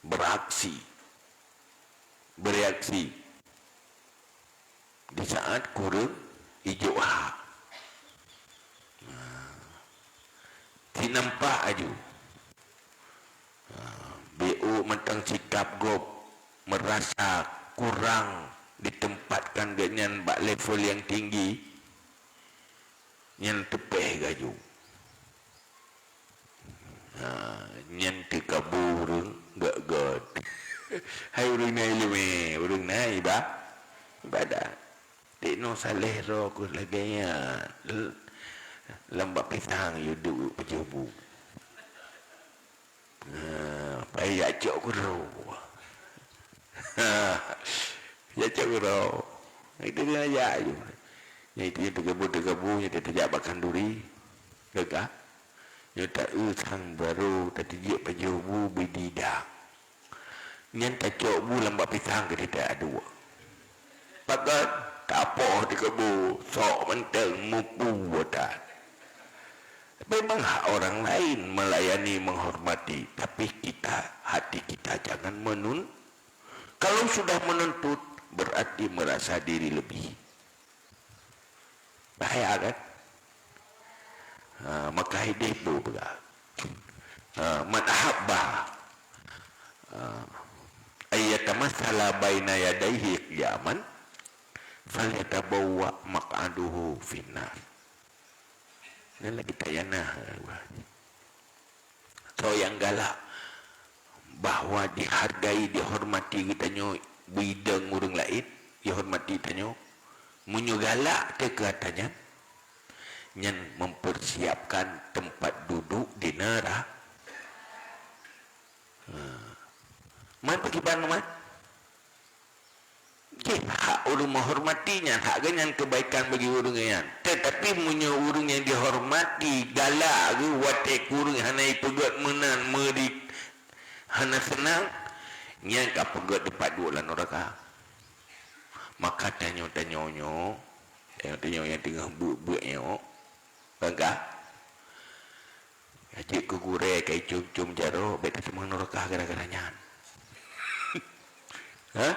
bereaksi. Di saat kurang hijau hak, nampak aja. BO mentang sikap gop, merasa kurang ditempatkan dengan bak level yang tinggi, yang tepeh gaju, yang tekabur gak god. Hai urang nai lume, urang nai ibadat. Tekno saleh roh ku laganya lembak pisang yudu pejubu. Payah cok ku roh. Ya cakap itu dia aja aja. Yang itu yang tergabung yang terjabakan duri, gagah. Yang tak usang baru terjadi pejubu bidida. Yang tak cok bu lembak pisang ke tidak ada. Pakat tapoh tergabung sok menteng mupu botak. Memang hak orang lain melayani, menghormati, tapi hati kita jangan kalau sudah menuntut berarti merasa diri lebih. Bahaya kan? Maka hidup itu man ahabba ayyatamathala baina yadayhi qiyaman falyatabawwa maq'aduhu finnar. Ini lagi tayana. So yang galak bahwa dihargai, dihormati kita nyo bidang orang lain, dihormati kita nyo menyugalak ke katanya yang mempersiapkan tempat duduk di neraka. Man pergi mana man? Hak urang menghormatinya hak ganyan kebaikan bagi urang yan. Tetapi munyo urang yang dihormati galak ke watek urang hanai pegat menan medik hana senang nya ka pegat depat dua lan neraka. Maka tanyo-tanyonyo yang tengah buat-buatnya bangga ajik ke gure kai cum-cum jaro beta semua neraka gara-garanya. Ha?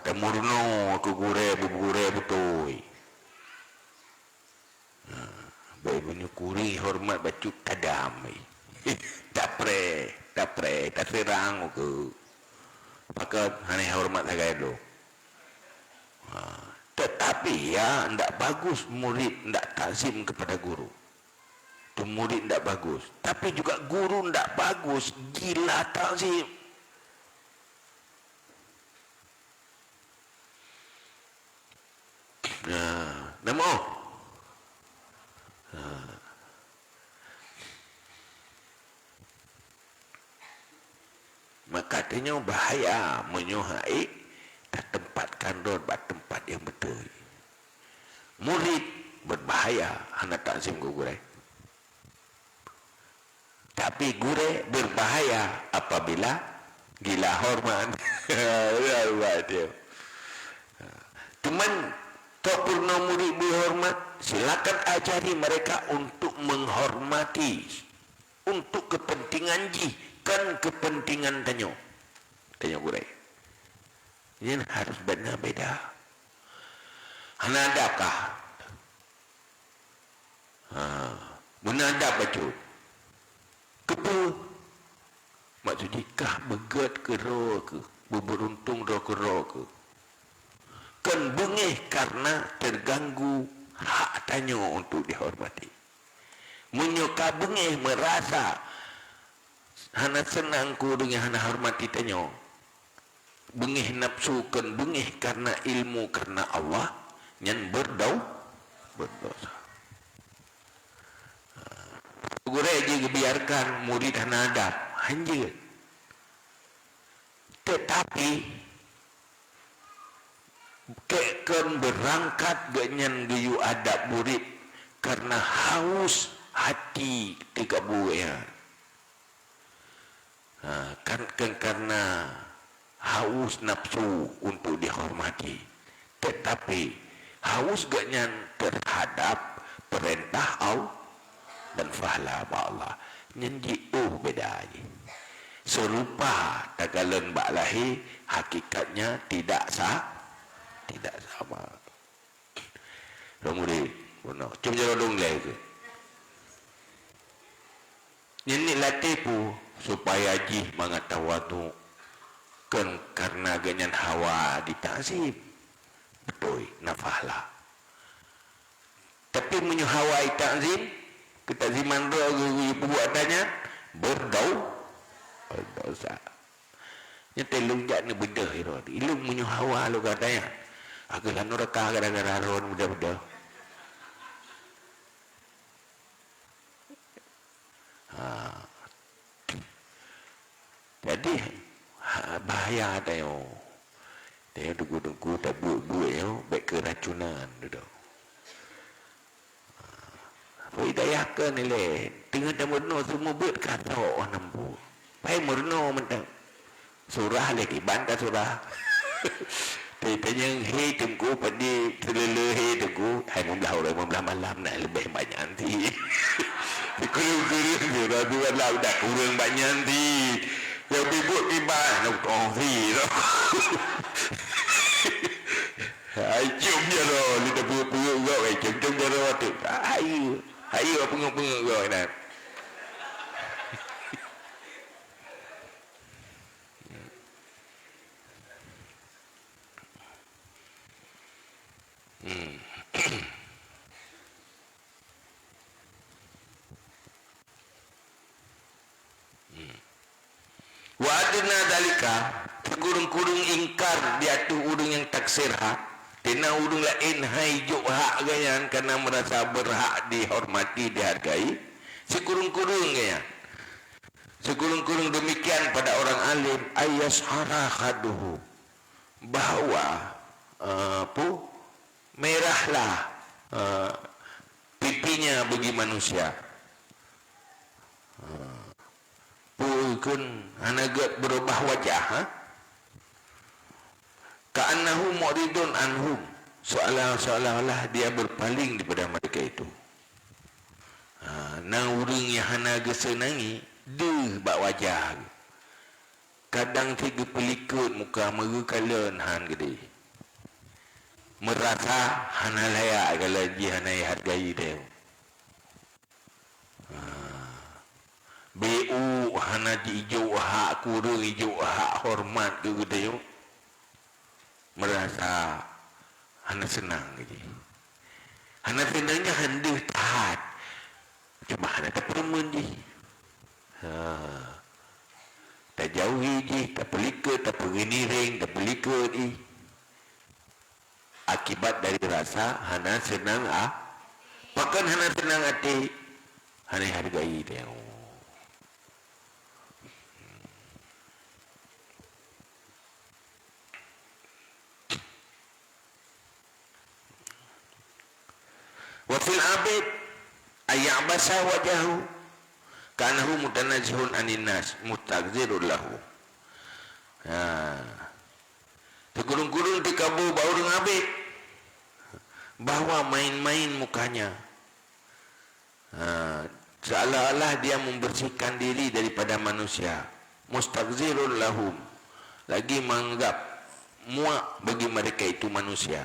Temurno ke gure betul. Baik punya kuri hormat bacuk tadam. Tak serang ke. Maka hanya hormat saya dulu. Tetapi ya tidak bagus murid tidak takzim kepada guru. Itu murid tidak bagus. Tapi juga guru tidak bagus, gila takzim. Namo. Maka katanya bahaya menyuhai tak tempatkan dor tempat yang betul. Murid berbahaya hendak takzim ke guru. Tapi guru berbahaya apabila gila hormat. Cuman tak pernah murid berhormat, silakan ajari mereka untuk menghormati, untuk kepentingan kan kepentingan tanyo gure. Ini harus benar beda. Hanadakah? Menadap bacut. Kepa? Maksudnya kah begat ke roh ke, beruntung roh ke roh ke. Kan bengih karena terganggu hak tanyo untuk dihormati. Menyuka bengih merasa hana senang ku dengan hana hormati tanyo. Bengih nafsu kan bengih karena ilmu karena Allah yang berdosa. Guru aja biarkan murid hana adab hanjir. Tetapi kekan berangkat ganyan gayu adab murid karena haus hati tiga buaya. Karena haus nafsu untuk dihormati. Tetapi haus ganyan terhadap perintah Allah dan fahla Allah. Nyanji beda aja. Serupa tagalan baklahi hakikatnya tidak sama. Kemudian, cuma jalan lagi. Ini latipu supaya jih mengetahui kan karena ganyan hawa ditasib betul nafahlah. Tapi menyuhawai takzim ketaziman roh buatannya berdosa. Nyata lunjak ni bedah itu. Ilmu menyuhawa lu katanya. Agaklah neraka gara-gara ron bedah-bedah. Jadi bahaya tayo. Tayo dugu-dugu tak buat-buat yo, baik keracunan tu. Hidayah ke ni le, tengah dah merno semua buat kata orang nampu. Pai merno mentang. Surah lagi bantah surah. Tanya hei tengku padi terlele hei tengku, hai membelah malam nak lebih banyak nanti. Kurang surah dua lah dah kurang banyak nanti. Yang dibuat ibah nak kongsi tu. Hai cium je lo, kita punguk kau, cium je lo tu. Ayo punguk kau nak. Wa adna dalika kurung-kurung ingkar dia tu urung yang taksir hak tina urung lain haijuk hak gayan karena merasa berhak dihormati dihargai si kurung-kurung gayan si kurung-kurung demikian pada orang alim ayashara khaduhu bahawa merahlah pipinya bagi manusia. Pun hanagat berubah wajah, ka'annahu mu'ridun anhum, seolah-olah dia berpaling daripada mereka itu. Nang urang yang hanaga senangi deh bak wajah, kadang tiga pelikut muka merekalan han gede, merasa hana layak kalau dia hana hargai dia. BU hana hijau hak kurang, hijau hak hormat ke dia, merasa hana senang gitu. Hana senangnya hendak tahat, cuma hana tak permen je. Tak jauhi je, tak pelikut, tak pengeniring, tak pelikut je. Akibat dari rasa hana senang bahkan hana senang hati, hana hargai dia. Wafil abid ayyabasa wajahu kanahu mutanazihun anin nas mustagzirul lahu. Tegurung-gurung di kabu baurung abid bahwa main-main mukanya, seolah-olah dia membersihkan diri daripada manusia. Mustagzirul lahum, lagi menganggap muak bagi mereka itu manusia.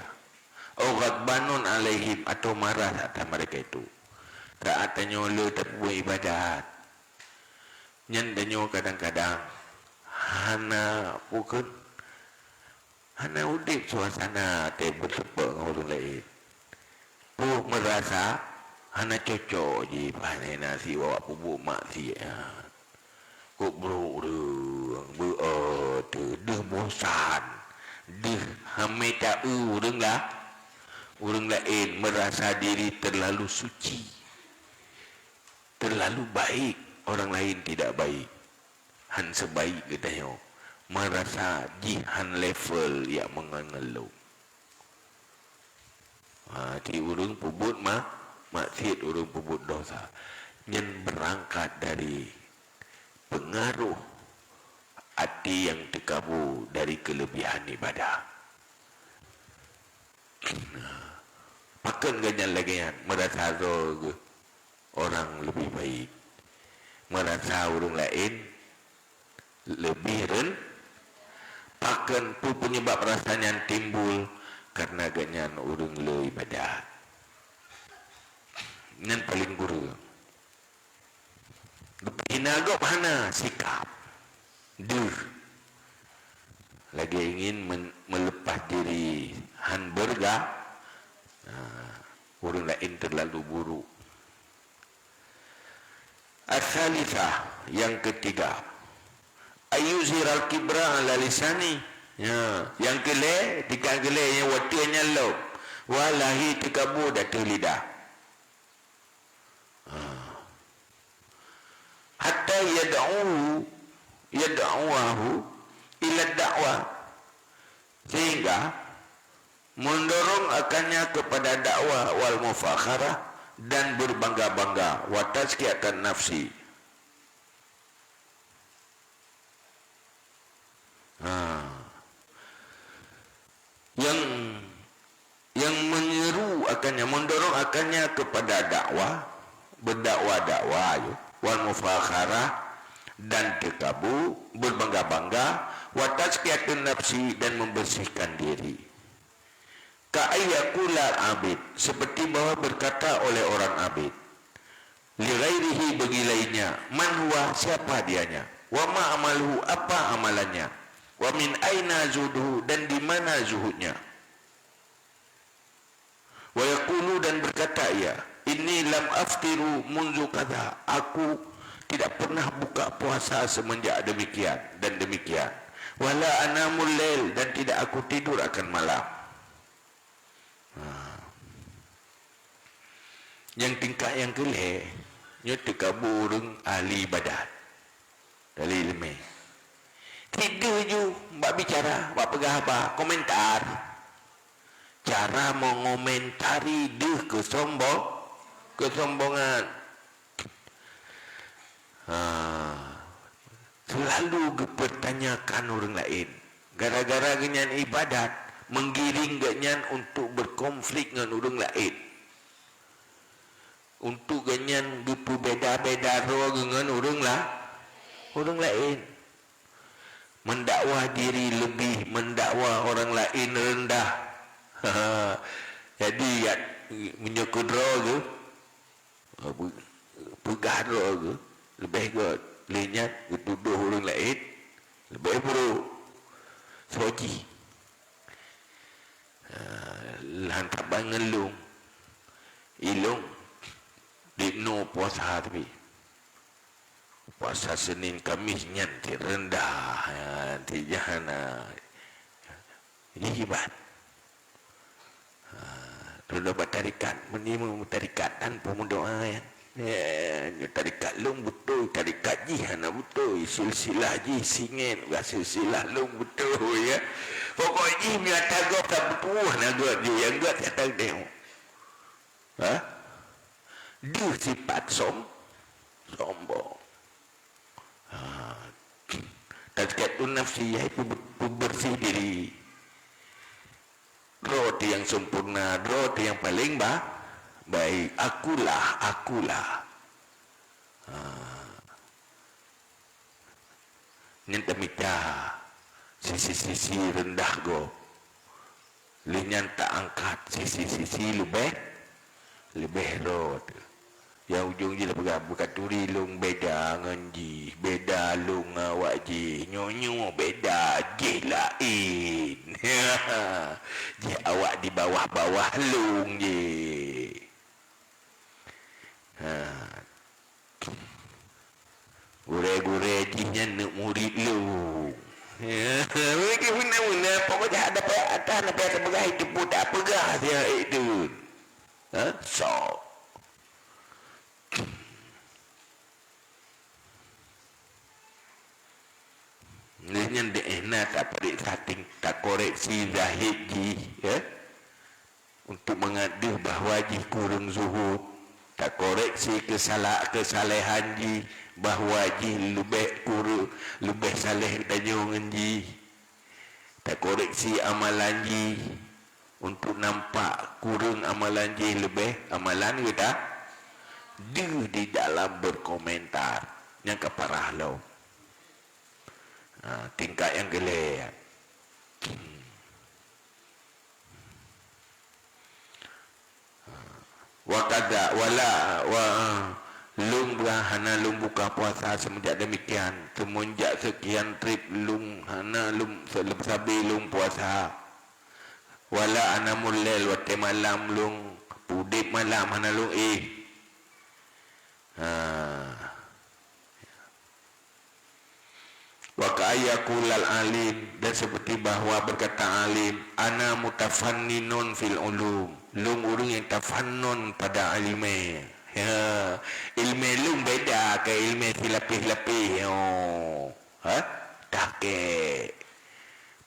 Ghadbanun alaihim, atau marah atas mereka itu. Tak tanyo tak buat ibadat. Nyan danyo kadang-kadang hana bukan hana udip suasana te bersepak dengan orang lain. Merasa hana cocok je pakai nasi bawa bubuk maksiat. Kok deh bosan, deh hamita orang lain merasa diri terlalu suci, terlalu baik, orang lain tidak baik. Han sebaik katanya, merasa jihan level yang mengeluh. Di urung pubut maksiat, urung pubut dosa, yang berangkat dari pengaruh hati yang terkabur dari kelebihan ibadah. Makan ganyan lagian, merasa orang lebih baik, merasa orang lain lebih pakan tu penyebab perasaan yang timbul karena ganyan orang le ibadat. Yang paling guru inagok mana sikap lagi ingin melepas diri han berga, orang lain terlalu buruk. As-salisah, yang ketiga, ayuziral kibra ala lisani. Yang kele, tiga kele yang watinya lo, walahi tikabu datu lidah. Hatta yad'uahu ila da'wah, sehingga mendorong akannya kepada dakwah wal mufakharah dan berbangga-bangga, wa tazkiyatan nafsi. Yang menyeru akannya, mendorong akannya kepada dakwah, berdakwah-dakwah wal mufakharah dan tekabu, berbangga-bangga, wa tazkiyatun nafsi dan membersihkan diri. Ka'ayyakula abid, seperti bahwa berkata oleh orang abid, li ghairihi, bagi lainnya, man huwa, siapa dianya, wa ma amaluhu, apa amalannya, wa min aina zuhduhu, dan di mana zuhudnya. Wa yaqulu, dan berkata ia, inni lam aftiru munzu kadha, aku tidak pernah buka puasa semenjak demikian dan demikian. Wala anamul lail, dan tidak aku tidur akan malam. Yang tingkat yang kelih, nya tekaburung ahli ibadat, ahli ilmu. Tidur je, bak Wak bicara, wak pegah apa? Komentar. Cara mengomentari deh kesombongan. Selalu dipertanyakan orang lain. Gara-gara genyan ibadat, menggiring genyan untuk berkonflik dengan orang lain. Untuk genyan berbeda-beda roh dengan orang lain. Mendakwa diri lebih, mendakwa orang lain rendah. Jadi ya menyokong roh ke, pegah roh ke, lebih kot lenyat dituduh orang lain, lebih buruk. Soji. Lantak bangun lung, ilung, dikno puasa tapi. Puasa Senin Kamis nyanti rendah, nyanti jahana. Ini hebat. Dapat tarikat, menimu tarikat tanpa mendoa ya. Tarikat lung betul, tarikat jihana betul, silsilah ji singin, silsilah lung betul ya. Pokoknya ni atagop tak betul nagot je yang got atag demo. Dia sifat sombong. Tazkiyatun nafsi itu bersih diri. Roti yang sempurna, roti yang paling baik. Akulah. Nyata mita sisi-sisi rendah go. Linyan tak angkat sisi-sisi lebih roti. Yang ujung je lah bukan turi lung beda nganji, beda lung awak je, nyonyo beda je lain. Je awak di bawah-bawah lung je. Gure-gure jinya nak murid lung. Mereka guna-guna pokoknya ada atas nak biasa pegah itu pun tak pegah dia itu. So Nanya dehna tak perik sating, tak koreksi zahid ji, ya? Untuk mengaduh bahawa ji kurang zuhud, tak koreksi kesalahan ji, bahawa ji lebih saleh danyungan ji, tak koreksi amalan ji, untuk nampak kurang amalan ji lebih amalan kita, dia di dalam berkomentar, yang keparah lo. Tingkat yang gelap. Wakada lung hana lung buka puasa semenjak demikian, semenjak sekian trip lung hana lung sabi lung puasa. Wala ana mulel wate malam lung pudip malam hana lung wa ka'ayaqulal alim, dan seperti bahawa berkata alim, ana mutafanninun fil ulum, lung urang yang tafannun pada ilmu. Ya, ilmu lung beda ke ilmu silapih-lapih. Tak ke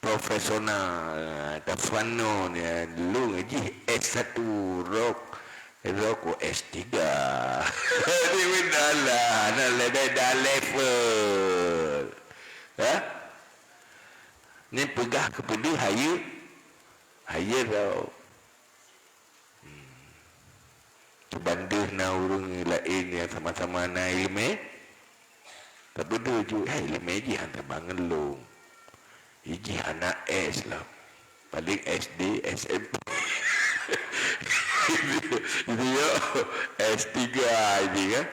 profesional tafannun ya, lung aji S1 rok S3. Ini benalah, nak beda level. Ni pegah kepada haya tau. Bandar na orang lain yang sama-sama na ilmu, tapi dia juga ilmu je hantar bangun long. Iji anak S lah, paling SD, SMP. Itu ya S3 ini kan.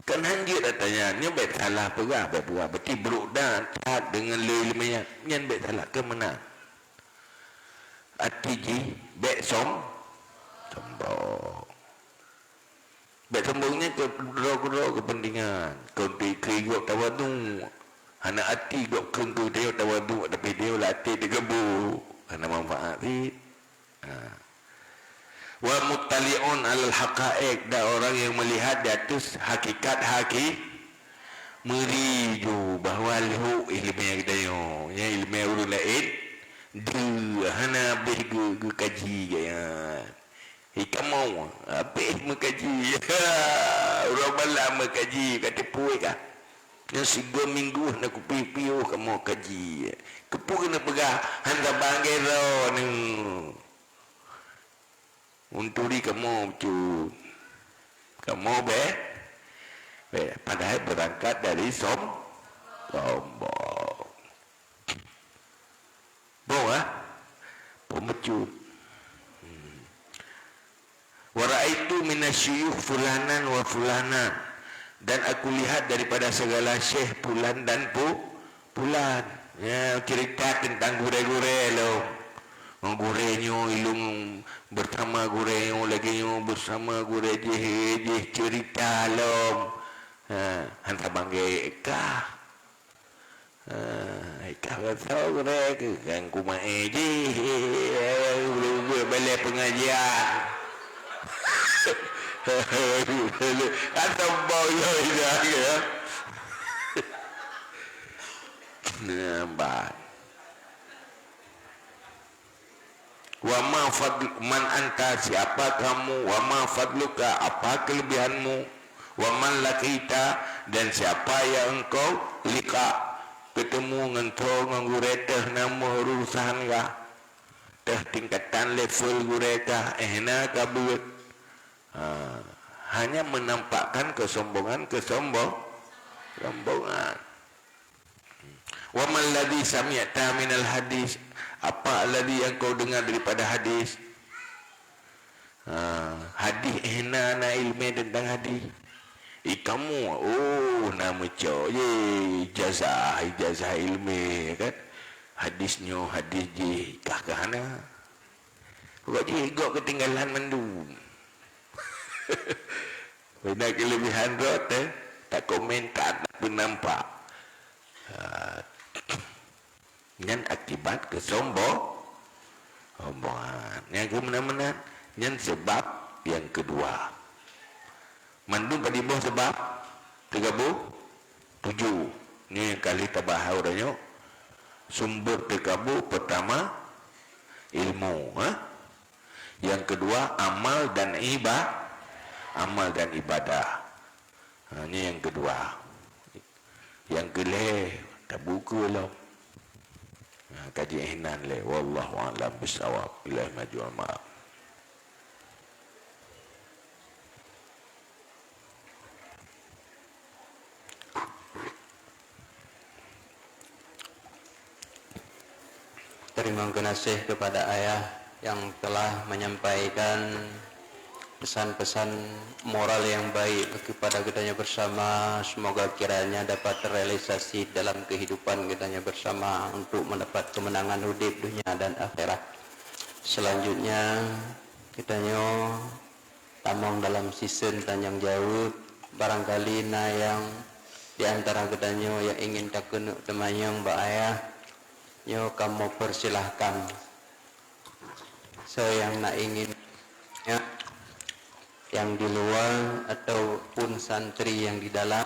Kan hanjir datanya, ni baik salah pegah, baik buat. Berarti beruk dah, tak dengan ilmunya. Yang baik salah ke mana? Atiji, baik sombong. Baik sombongnya ke kepentingan. Kau ikut tawadu. Anak hati kau kengku dia tawadu. Tapi dia latih dia gebu. Karena manfaat ni. wa muttali'un 'alal haqa'iq, dan orang yang melihat di atas hakikat meriju bahawa lahu ilmu yang kita ya ilmu urut lain hana bih kaji ya hikam habis mengkaji orang malam mengkaji kata puai kah yang 3 minggu nak piu kamu kaji kepu kena pegah handa bangero ni untuk di kamu cu kamu padahal berangkat dari sombong pemecut. Wa ra'aitu minasyuyukh fulanan wa fulanan, dan aku lihat daripada segala syekh pulan dan pulan ya, cerita tentang gure-gure lo gurenyo ilung bersama gurenyo lagi bersama gure je cerita lo hantar bangge Eka tahu gure kan kuma eji balik pengajian atau boyo ya nampak wa ma fadl man anta, siapa kamu, wa ma fadluka, apa kelebihanmu, wa man lakita, dan siapa yang engkau lika ketemu ngentro nganggureteh nama urusan ka teh tingkatan level gureka kabut hanya menampakkan kesombongan wa man ladzi sami'ta minal hadis, apa alladhi yang kau dengar daripada hadis hadis na ilmu tentang hadis kamu nama cok ijazah ilmu kan hadisnya hadis je kahana kau je gok ketinggalan mandu benda kelebihan rot tak komentar tak pun nampak yang akibat kesombongan yang kemenangan yang sebab yang kedua mandung pada bawah sebab 37 ni kali tabahau orangnya sumber terkabu pertama ilmu yang kedua amal dan ibadah ni yang kedua yang kelih tak buku lah kaji ihnan le wallahu a'lam bisawab ilahi majul ma'ab. Terima kasih kepada ayah yang telah menyampaikan pesan-pesan moral yang baik kepada kitanya bersama. Semoga kiranya dapat terrealisasi dalam kehidupan kitanya bersama untuk mendapat kemenangan hidup dunia dan akhirat. Selanjutnya kitanya tamang dalam season tanyang jawab. Barangkali yang di antara kitanya yang ingin takun temannya mbak ayah, yo kamu persilahkan. So yang nak ingin yang di luar ataupun santri yang di dalam